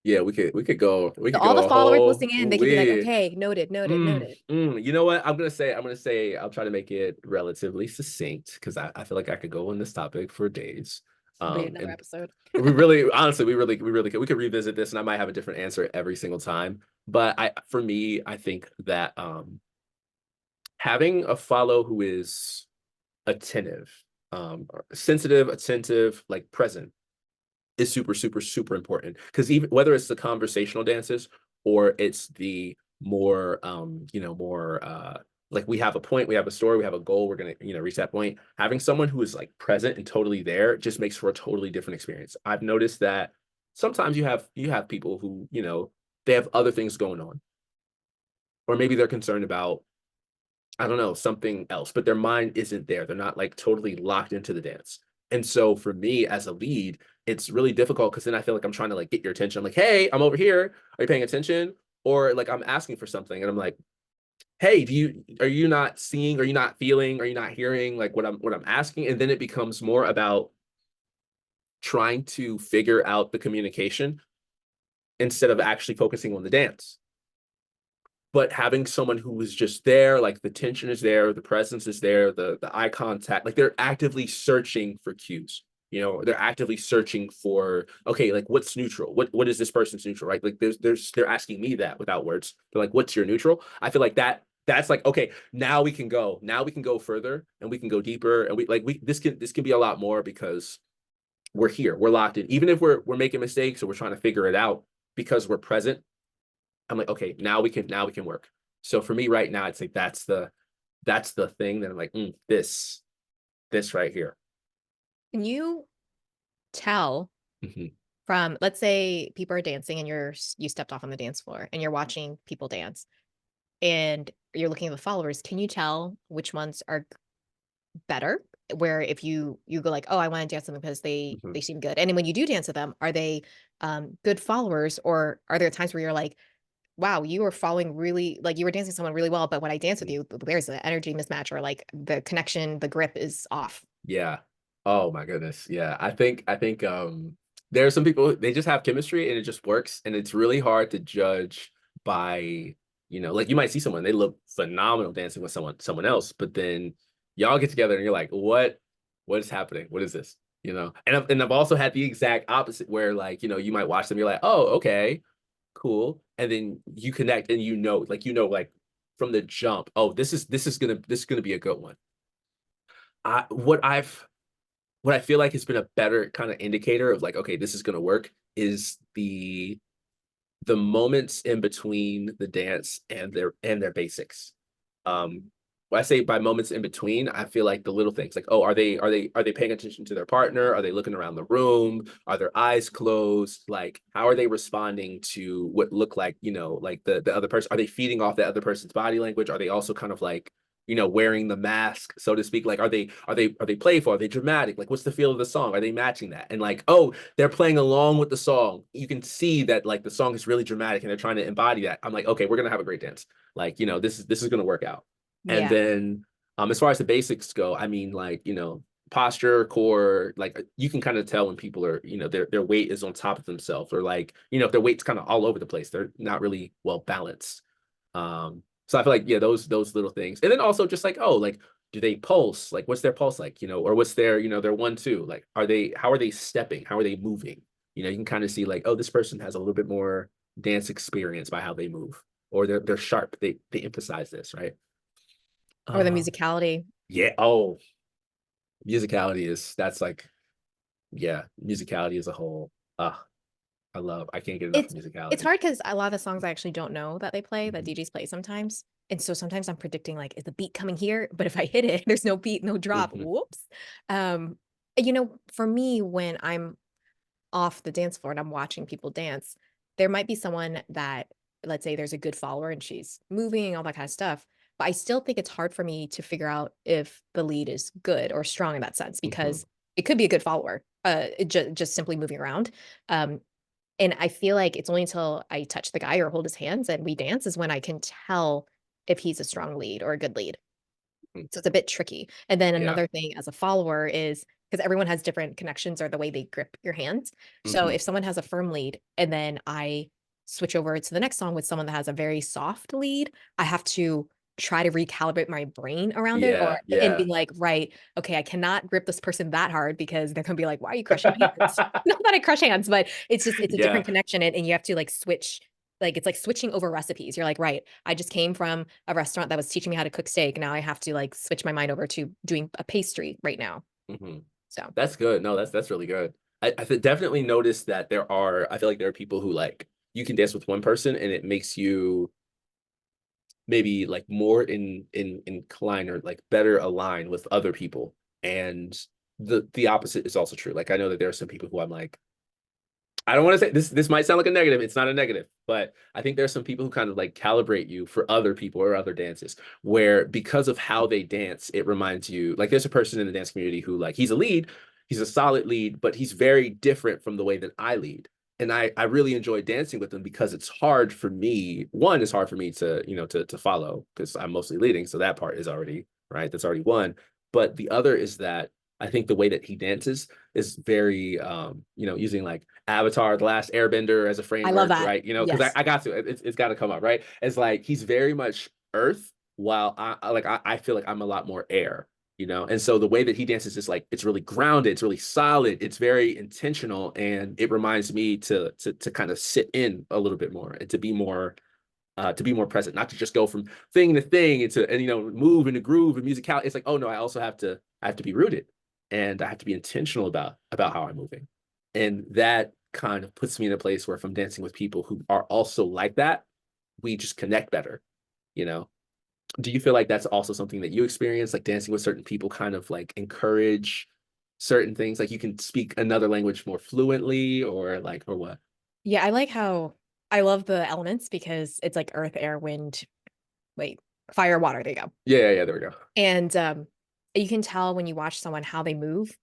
Yeah, we So could all the go a followers whole listening in, they could be like, we "Okay, noted, noted, noted." You know what? I'm gonna say I'll try to make it relatively succinct because I feel like I could go on this topic for days. This will be another And episode. we really honestly we really could revisit this and I might have a different answer every single time. But for me, I think that having a follow who is attentive, or sensitive, attentive, like present is super, super, super important. Because even whether it's the conversational dances or it's the more, more like we have a point, we have a story, we have a goal, we're gonna, reach that point. Having someone who is like present and totally there just makes for a totally different experience. I've noticed that sometimes you have people who, they have other things going on, or maybe they're concerned about, I don't know, something else, but their mind isn't there. They're not like totally locked into the dance. And so for me as a lead, it's really difficult because then I feel like I'm trying to like get your attention. I'm like, hey, I'm over here. Are you paying attention? Or like I'm asking for something and I'm like, hey, are you not seeing? Are you not feeling? Are you not hearing like what I'm asking? And then it becomes more about trying to figure out the communication instead of actually focusing on the dance. But having someone who is just there, like the tension is there, the presence is there, the eye contact, like they're actively searching for cues. They're actively searching for, okay, like what's neutral? What is this person's neutral, right? Like they're asking me that without words. They're like, what's your neutral? I feel like that's like, okay, now we can go. Now we can go further and we can go deeper. And we this can be a lot more because we're here, we're locked in. Even if we're making mistakes or we're trying to figure it out because we're present, I'm like, okay, now we can work. So for me right now, it's like that's the thing that I'm like, this right here. Can you tell Mhm, from, let's say people are dancing and you stepped off on the dance floor and you're watching people dance and you're looking at the followers, can you tell which ones are better? Where if you go like, "Oh, I wanna dance with them because they mhm. they seem good." And then when you do dance with them, are they, good followers, or are there times where you're like, "Wow, you were following really like, you were dancing with someone really well, but when I dance with you, there's an energy mismatch or, like, the connection, the grip is off." Yeah. Oh my goodness. Yeah. I think there are some people, they just have chemistry and it just works. And it's really hard to judge by, like you might see someone, they look phenomenal dancing with someone else, but then y'all get together and you're like, what is happening? What is this? And I've also had the exact opposite where like, you might watch them, you're like, oh, okay, cool. And then you connect and like from the jump, oh, this is gonna be a good one. I what I feel like has been a better kind of indicator of like, okay, this is gonna work is the moments in between the dance and their basics. When I say by moments in between, I feel like the little things like, oh, are they paying attention to their partner? Are they looking around the room? Are their eyes closed? Like, how are they responding to what look like, like the other person? Are they feeding off the other person's body language? Are they also kind of like, wearing the mask, so to speak? Like, are they playful? Are they dramatic? Like, what's the feel of the song? Are they matching that? And like, oh, they're playing along with the song. You can see that like the song is really dramatic and they're trying to embody that. I'm like, okay, we're gonna have a great dance. Like, this is gonna work out. And Yeah. then as far as the basics go, I mean, like, posture, core, like you can kind of tell when people are, their weight is on top of themselves, or like, if their weight's kind of all over the place, they're not really well balanced. So I feel like, yeah, those little things. And then also just like, oh, like, do they pulse? Like, what's their pulse like? Or what's their 1-2? Like, how are they stepping? How are they moving? You can kind of see like, oh, this person has a little bit more dance experience by how they move, or they're sharp. They emphasize this, right? Or the Um, musicality. yeah. Oh, musicality is that's like, yeah, musicality as a whole. I can't get enough It's of it's musicality. hard because a lot of the songs I actually don't know that they play, that Mhm, DJs play sometimes, and so sometimes I'm predicting, like, is the beat coming here? But if I hit it, there's no beat, no drop, mhm, whoops. Um, for me, when I'm off the dance floor and I'm watching people dance, there might be someone that, let's say there's a good follower and she's moving, all that kind of stuff. But I still think it's hard for me to figure out if the lead is good or strong in that sense mhm. because it could be a good follower, just simply moving around. Um, and I feel like it's only until I touch the guy or hold his hands and we dance is when I can tell if he's a strong lead or a good lead. Mhm. So it's a bit tricky. And then Yeah. another thing as a follower is because everyone has different connections or the way they grip your hands. So Mhm. if someone has a firm lead and then I switch over to the next song with someone that has a very soft lead, I have to try to recalibrate my brain around it or Yeah, and be yeah. like, right, okay, I cannot grip this person that hard because they're gonna be like, why are you crushing hands? Not that I crush hands, but it's a Yeah. different connection and you have to like switch like it's like switching over recipes. You're like, right, I just came from a restaurant that was teaching me how to cook steak. Now I have to like switch my mind over to doing a pastry right now. Mhm. So That's good. No, that's really good. Definitely noticed that I feel like there are people who like, you can dance with one person and it makes you maybe like more in inclined or like better aligned with other people. And the opposite is also true. Like I know that there are some people who I'm like, I don't want to say this. This might sound like a negative. It's not a negative, but I think there's some people who kind of like calibrate you for other people or other dances, where because of how they dance, it reminds you. Like there's a person in the dance community who like he's a lead, he's a solid lead, but he's very different from the way that I lead. And I really enjoy dancing with them because it's hard for me. One, it's hard for me to to follow because I'm mostly leading, so that part is already right. That's already one. But the other is that I think the way that he dances is very using like Avatar, The Last Airbender as a I love framework, that. right? Because Yes. I got to, it's got to come up, right? It's like he's very much earth, while I feel like I'm a lot more air, And so the way that he dances is like it's really grounded, it's really solid, it's very intentional, and it reminds me to kind of sit in a little bit more and to be more present, not to just go from thing to thing and move in the groove and musical. It's like, oh no, I have to be rooted and I have to be intentional about how I'm moving. And that kind of puts me in a place where if I'm dancing with people who are also like that, we just connect better, you know. Do you feel like that's also something that you experience, like dancing with certain people kind of like encourage certain things, like you can speak another language more fluently or what? Yeah, I like how I love the elements because it's like earth, air, wind, wait, fire, water. There you go. Yeah, there we go. And you can tell when you watch someone how they move.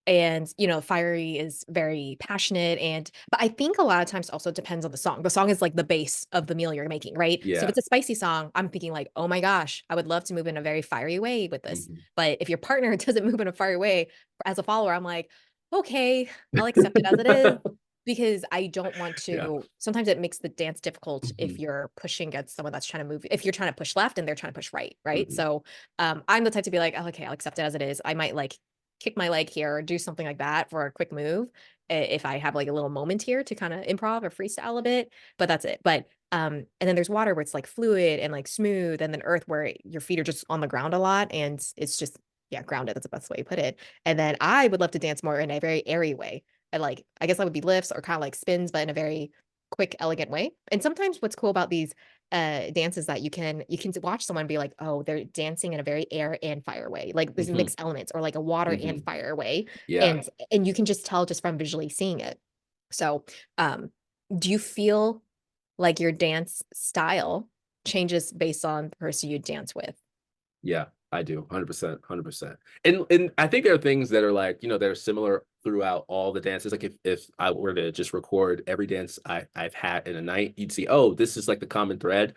And, fiery is very passionate but I think a lot of times also depends on the song. The song is like the base of the meal you're making, right? So if Yeah. it's a spicy song, I'm thinking like, "Oh my gosh, I would love to move in a very fiery way with this." Mhm. But if your partner doesn't move in a fiery way, as a follower, I'm like, "Okay, I'll accept it as it is." Because I don't want Yeah. to sometimes it makes the dance difficult if Mhm. you're pushing against someone that's trying to move if you're trying to push left and they're trying to push right, right? Mhm. So, I'm the type to be like, "Oh, okay, I'll accept it as it is." I might, like, kick my leg here or do something like that for a quick move, if I have, like, a little moment here to kinda improv or freestyle a bit, but that's it. But, and then there's water where it's, like, fluid and, like, smooth, and then earth where your feet are just on the ground a lot, and it's just yeah, grounded, that's the best way to put it. And then I would love to dance more in a very airy way. I guess that would be lifts or kinda like spins, but in a very quick, elegant way. And sometimes what's cool about these, dances that you can watch someone be like, "Oh, they're dancing in a very air and fire way." Like, there's Mhm. mixed elements or like a water and Mhm. fire way, Yeah. and you can just tell just from visually seeing it. So, um, do you feel like your dance style changes based on the person you dance with? Yeah, I do. 100%, 100%. And I think there are things that are like, that are similar throughout all the dances. Like if I were to just record every dance I've had in a night, you'd see, oh, this is like the common thread,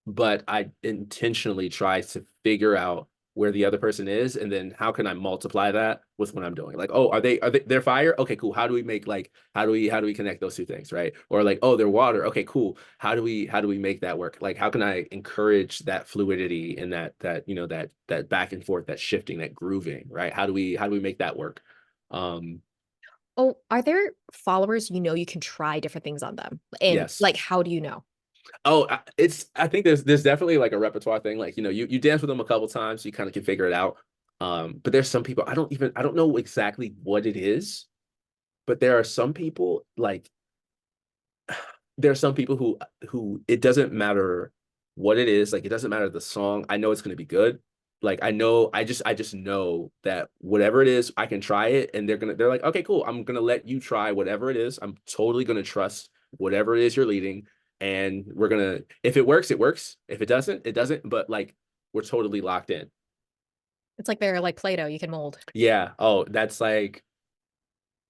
but I intentionally try to figure out where the other person is, and then how can I multiply that with what I'm doing? Like, oh, are they they're fire? Okay, cool. How do we make like how do we connect those two things, right? Or like, oh, they're water. Okay, cool. How do we make that work? Like, how can I encourage that fluidity and that back and forth, that shifting, that grooving, right? How do we make that work? Um, Oh, are there followers you can try different things on them? And, yes. like, how do you know? Oh, I think there's definitely like a repertoire thing. Like, you dance with them a couple times, so you kind of can figure it out. But there's some people I don't know exactly what it is, but there are some people like there are some people who it doesn't matter what it is, like it doesn't matter the song. I know it's gonna be good. Like I just know that whatever it is, I can try it and they're like, okay, cool. I'm gonna let you try whatever it is. I'm totally gonna trust whatever it is you're leading. And we're gonna if it works, it works. If it doesn't, it doesn't. But like we're totally locked in. It's like they're like Play-Doh, you can mold. Yeah. Oh, that's like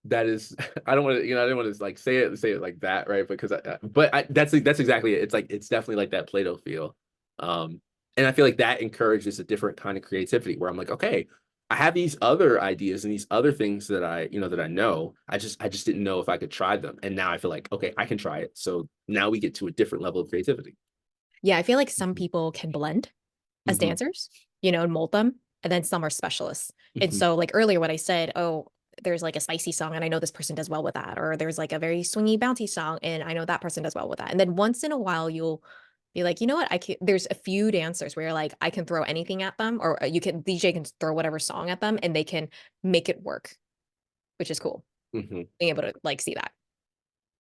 that is I don't want to I don't want to like say it like that, right? Because that's exactly it. It's like it's definitely like that Play-Doh feel. um and I feel like that encourages a different kind of creativity where I'm like, okay, I have these other ideas and these other things that I know. I just didn't know if I could try them, and now I feel like, okay, I can try it, so now we get to a different level of creativity. Yeah, I feel like some Mhm. people can blend as Mhm. dancers, and mold them, and then some are specialists. And Mhm. so, like, earlier when I said, "Oh, there's, like, a spicy song, and I know this person does well with that," or there's, like, a very swingy, bouncy song, and I know that person does well with that. And then once in a while, you'll be like, "You know what? I can" there's a few dancers where you're like, I can throw anything at them, or, DJ can throw whatever song at them, and they can make it work, which is cool, Mhm. being able to, like, see that.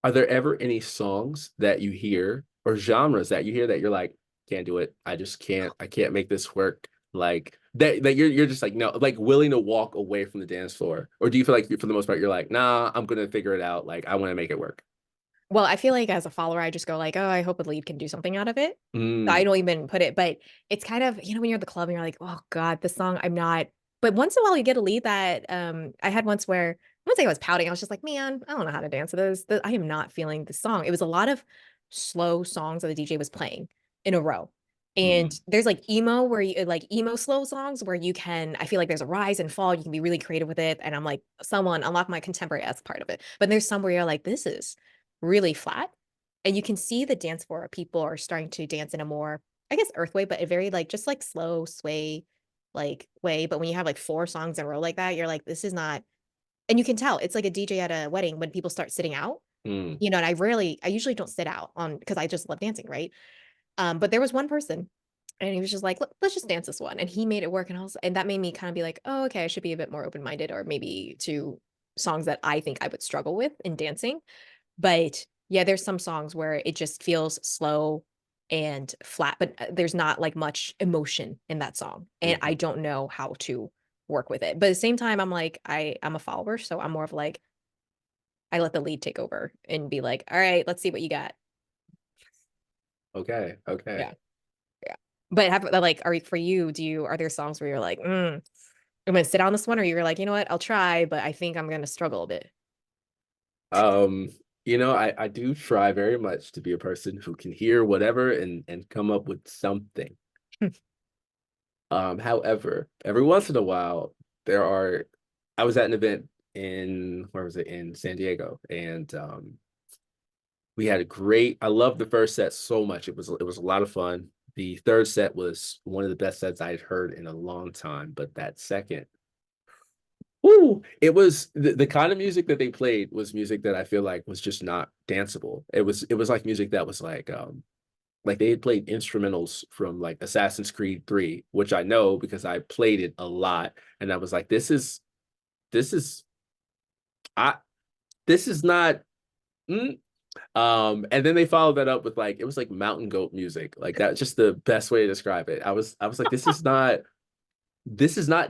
Are there ever any songs that you hear or genres that you hear that you're like, can't do it. I just can't. I can't make this work. Like that you're just like no, like willing to walk away from the dance floor, or do you feel like for the most part you're like, nah, I'm gonna figure it out. Like I want to make it work. Well, I feel like as a follower, I just go like, "Oh, I hope a lead can do something out of it." I Mm, don't even put it, but it's kind of, when you're at the club and you're like, "Oh god, this song I'm not." But once in a while you get a lead that I had once where once I was pouting, I was just like, "Man, I don't know how to dance to this. I am not feeling the song." It was a lot of slow songs that the DJ was playing in a row. And mm, there's like emo where you like emo slow songs where you can I feel like there's a rise and fall, you can be really creative with it. And I'm like, someone unlock my contemporary as part of it. But there's some where you're like, this is really flat. And you can see the dance floor, people are starting to dance in a more, I guess, earth way, but a very like just like slow sway like way. But when you have like four songs in a row like that, you're like, this is not, and you can tell it's like a DJ at a wedding when people start sitting out, mm. and I usually don't sit out on because I just love dancing, right? But there was one person and he was just like, Let's just dance this one." And he made it work. And that made me kind of be like, oh, okay, I should be a bit more open-minded or maybe to songs that I think I would struggle with in dancing. But yeah, there's some songs where it just feels slow and flat, but there's not like much emotion in that song. And I Mhm. don't know how to work with it. But at the same time, I'm like, I'm a follower. So I'm more of like, I let the lead take over and be like, all right, let's see what you got. Okay, okay. Yeah. Yeah. But have like, for you, are there songs where you're like, I'm gonna sit on this one, or you're like, you know what, I'll try, but I think I'm gonna struggle a bit. Um, I do try very much to be a person who can hear whatever and come up with something. However, every once in a while, there are I was at an event in where was it in San Diego, and we had a great I loved the first set so much. It was a lot of fun. The third set was one of the best sets I had heard in a long time, but that second, ooh, it was the kind of music that they played was music that I feel like was just not danceable. It was like music that was like they had played instrumentals from like Assassin's Creed 3, which I know because I played it a lot. And I was like, this is I this is not mm. And then they followed that up with like it was like mountain goat music. Like that's just the best way to describe it. I was like, this is not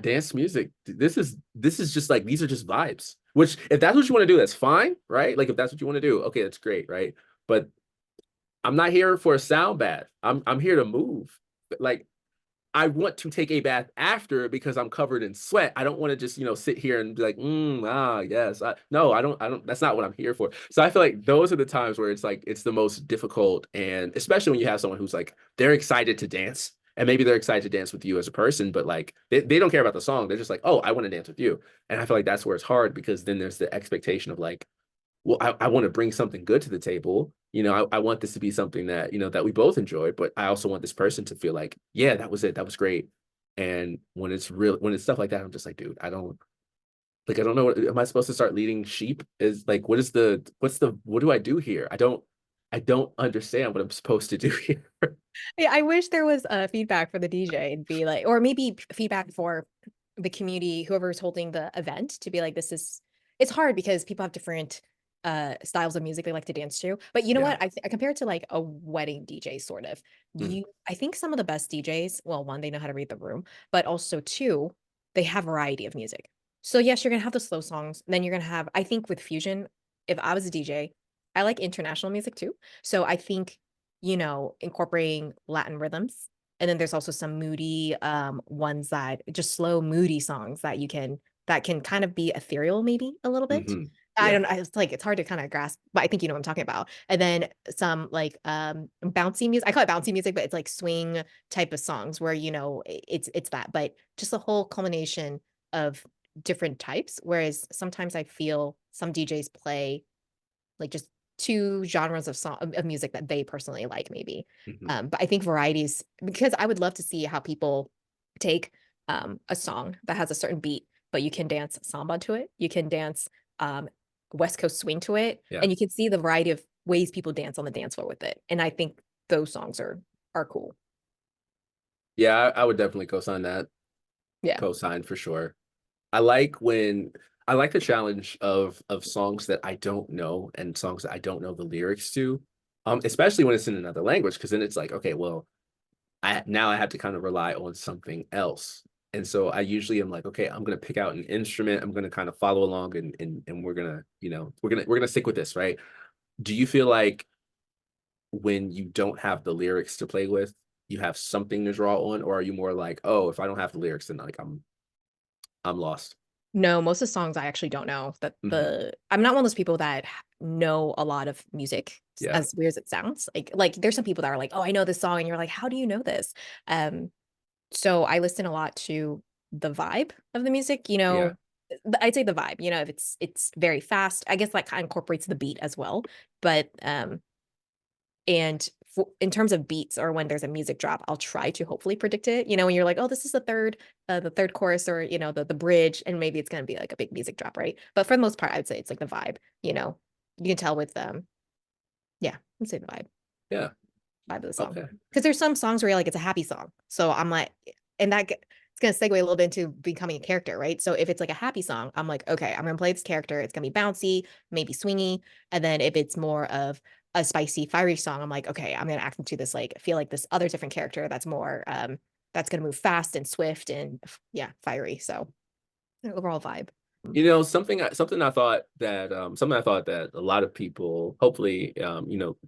dance music. This is just like these are just vibes. Which if that's what you want to do, that's fine, right? Like if that's what you want to do, okay, that's great, right? But I'm not here for a sound bath. I'm here to move. Like I want to take a bath after because I'm covered in sweat. I don't want to just, sit here and be like, yes. No, I don't, that's not what I'm here for. So I feel like those are the times where it's like, it's the most difficult. And especially when you have someone who's like, they're excited to dance and maybe they're excited to dance with you as a person, but like, they don't care about the song. They're just like, oh, I want to dance with you. And I feel like that's where it's hard because then there's the expectation of like, well, I want to bring something good to the table. I want this to be something that, that we both enjoy, but I also want this person to feel like, yeah, that was it. That was great. And when it's stuff like that, I'm just like, dude, I don't know. Am I supposed to start leading sheep? Is like, what do I do here? I don't understand what I'm supposed to do here. Yeah, I wish there was, feedback for the DJ and be like, or maybe feedback for the community, whoever's holding the event to be like, this is it's hard because people have different, styles of music they like to dance to. But you know Yeah. what? I compare it to like a wedding DJ sort of. Mm, I think some of the best DJs, well, one, they know how to read the room, but also two, they have variety of music. So yes, you're gonna have the slow songs, then you're gonna have I think with fusion, if I was a DJ, I like international music too. So I think incorporating Latin rhythms. And then there's also some moody ones that just slow, moody songs that can kind of be ethereal, maybe a little bit. hmm I Yeah. don't it's like it's hard to kind of grasp, but I think you know what I'm talking about. And then some like bouncy music. I call it bouncy music, but it's like swing type of songs where it's that, but just a whole culmination of different types. Whereas sometimes I feel some DJs play like just 2 genres of music that they personally like maybe. hmm But I think varieties because I would love to see how people take, a song that has a certain beat, but you can dance samba to it, you can dance, um, West Coast swing to it, Yeah. and you can see the variety of ways people dance on the dance floor with it, and I think those songs are cool. Yeah. I would definitely co-sign that. Yeah. Co-sign for sure. I like the challenge of songs that I don't know and songs that I don't know the lyrics to. Especially when it's in another language, because then it's like, okay, well, I now I have to kind of rely on something else. And so I usually am like, okay, I'm gonna pick out an instrument. I'm gonna kind of follow along, and we're gonna, we're gonna stick with this, right? Do you feel like when you don't have the lyrics to play with, you have something to draw on, or are you more like, oh, if I don't have the lyrics, then like I'm lost. No, most of the songs I actually don't know that Hmm. I'm not one of those people that know a lot of music, Yeah, as weird as it sounds. Like there's some people that are like, "Oh, I know this song," and you're like, "How do you know this?" Um, so I listen a lot to the vibe of the music, yeah. I'd say the vibe, if it's very fast, I guess that kind of incorporates the beat as well. But and in terms of beats or when there's a music drop, I'll try to hopefully predict it. When you're like, oh, this is the third chorus, or the bridge, and maybe it's gonna be like a big music drop, right? But for the most part, I'd say it's like the vibe. You can tell with yeah, I'd say the Yeah. vibe of the song. Okay. Because there's some songs where you're like it's a happy song, so I'm like, and it's gonna segue a little bit into becoming a character, right? So if it's like a happy song, I'm like, okay, I'm gonna play this character. It's gonna be bouncy, maybe swingy, and then if it's more of a spicy, fiery song, I'm like, okay, I'm gonna act into this like feel like this other different character that's more that's gonna move fast and swift and yeah, fiery. So overall vibe. Something I thought that a lot of people hopefully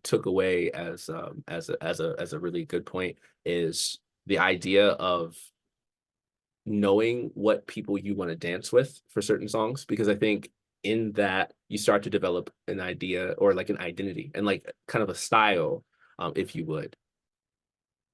took away as a really good point is the idea of knowing what people you want to dance with for certain songs, because I think in that you start to develop an idea or like an identity and like kind of a style, if you would.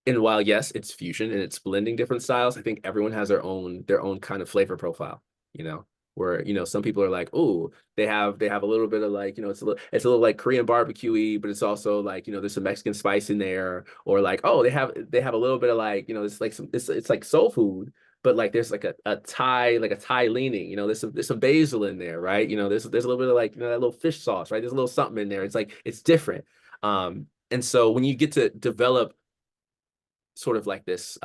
And while yes, it's fusion and it's blending different styles, I think everyone has their own kind of flavor profile, you know, where some people are like, oh, they have a little bit of like, it's a little like Korean barbecue-y, but it's also like, there's some Mexican spice in there, or like, oh, they have a little bit of like, it's like it's like soul food, but like there's like a Thai leaning, there's some basil in there, right? There's a little bit of like, that little fish sauce, right? There's a little something in there. It's like it's different. And so when you get to develop sort of like this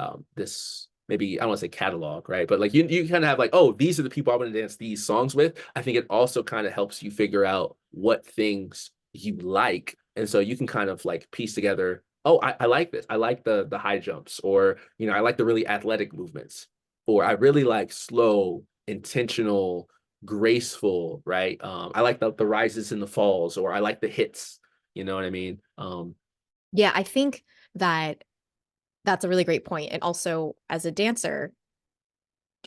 maybe I don't want to say catalog, right? But like you kind of have like, oh, these are the people I want to dance these songs with. I think it also kind of helps you figure out what things you like. And so you can kind of like piece together, oh, I like this. I like the high jumps, or I like the really athletic movements, or I really like slow, intentional, graceful, right? I like the rises and the falls, or I like the hits. You know what I mean? Yeah, I think that that's a really great point. And also as a dancer,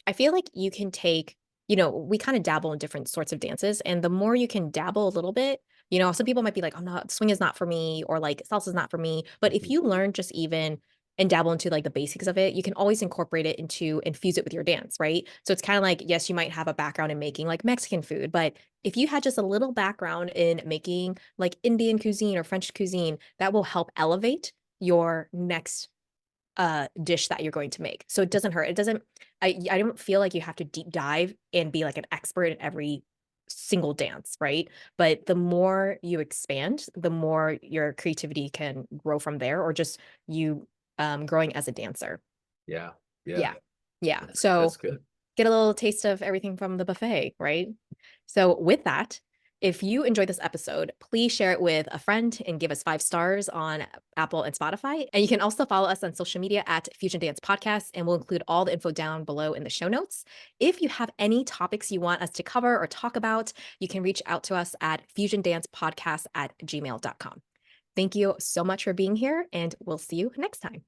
I feel like you can take, we kind of dabble in different sorts of dances. And the more you can dabble a little bit, some people might be like, oh, no, swing is not for me, or like salsa is not for me. But if Mhm. you learn just even and dabble into like the basics of it, you can always incorporate it into infuse it with your dance, right? So it's kind of like, yes, you might have a background in making like Mexican food, but if you had just a little background in making like Indian cuisine or French cuisine, that will help elevate your next dish that you're going to make. So it doesn't hurt. It doesn't I don't feel like you have to deep dive and be like an expert in every single dance, right? But the more you expand, the more your creativity can grow from there, or just you growing as a dancer. Yeah, yeah. Yeah. Yeah. That's So good. get a little taste of everything from the buffet, right? So, with that, if you enjoyed this episode, please share it with a friend and give us 5 stars on Apple and Spotify. And you can also follow us on social media at Fusion Dance Podcast, and we'll include all the info down below in the show notes. If you have any topics you want us to cover or talk about, you can reach out to us at fusiondancepodcast@gmail.com. Thank you so much for being here, and we'll see you next time.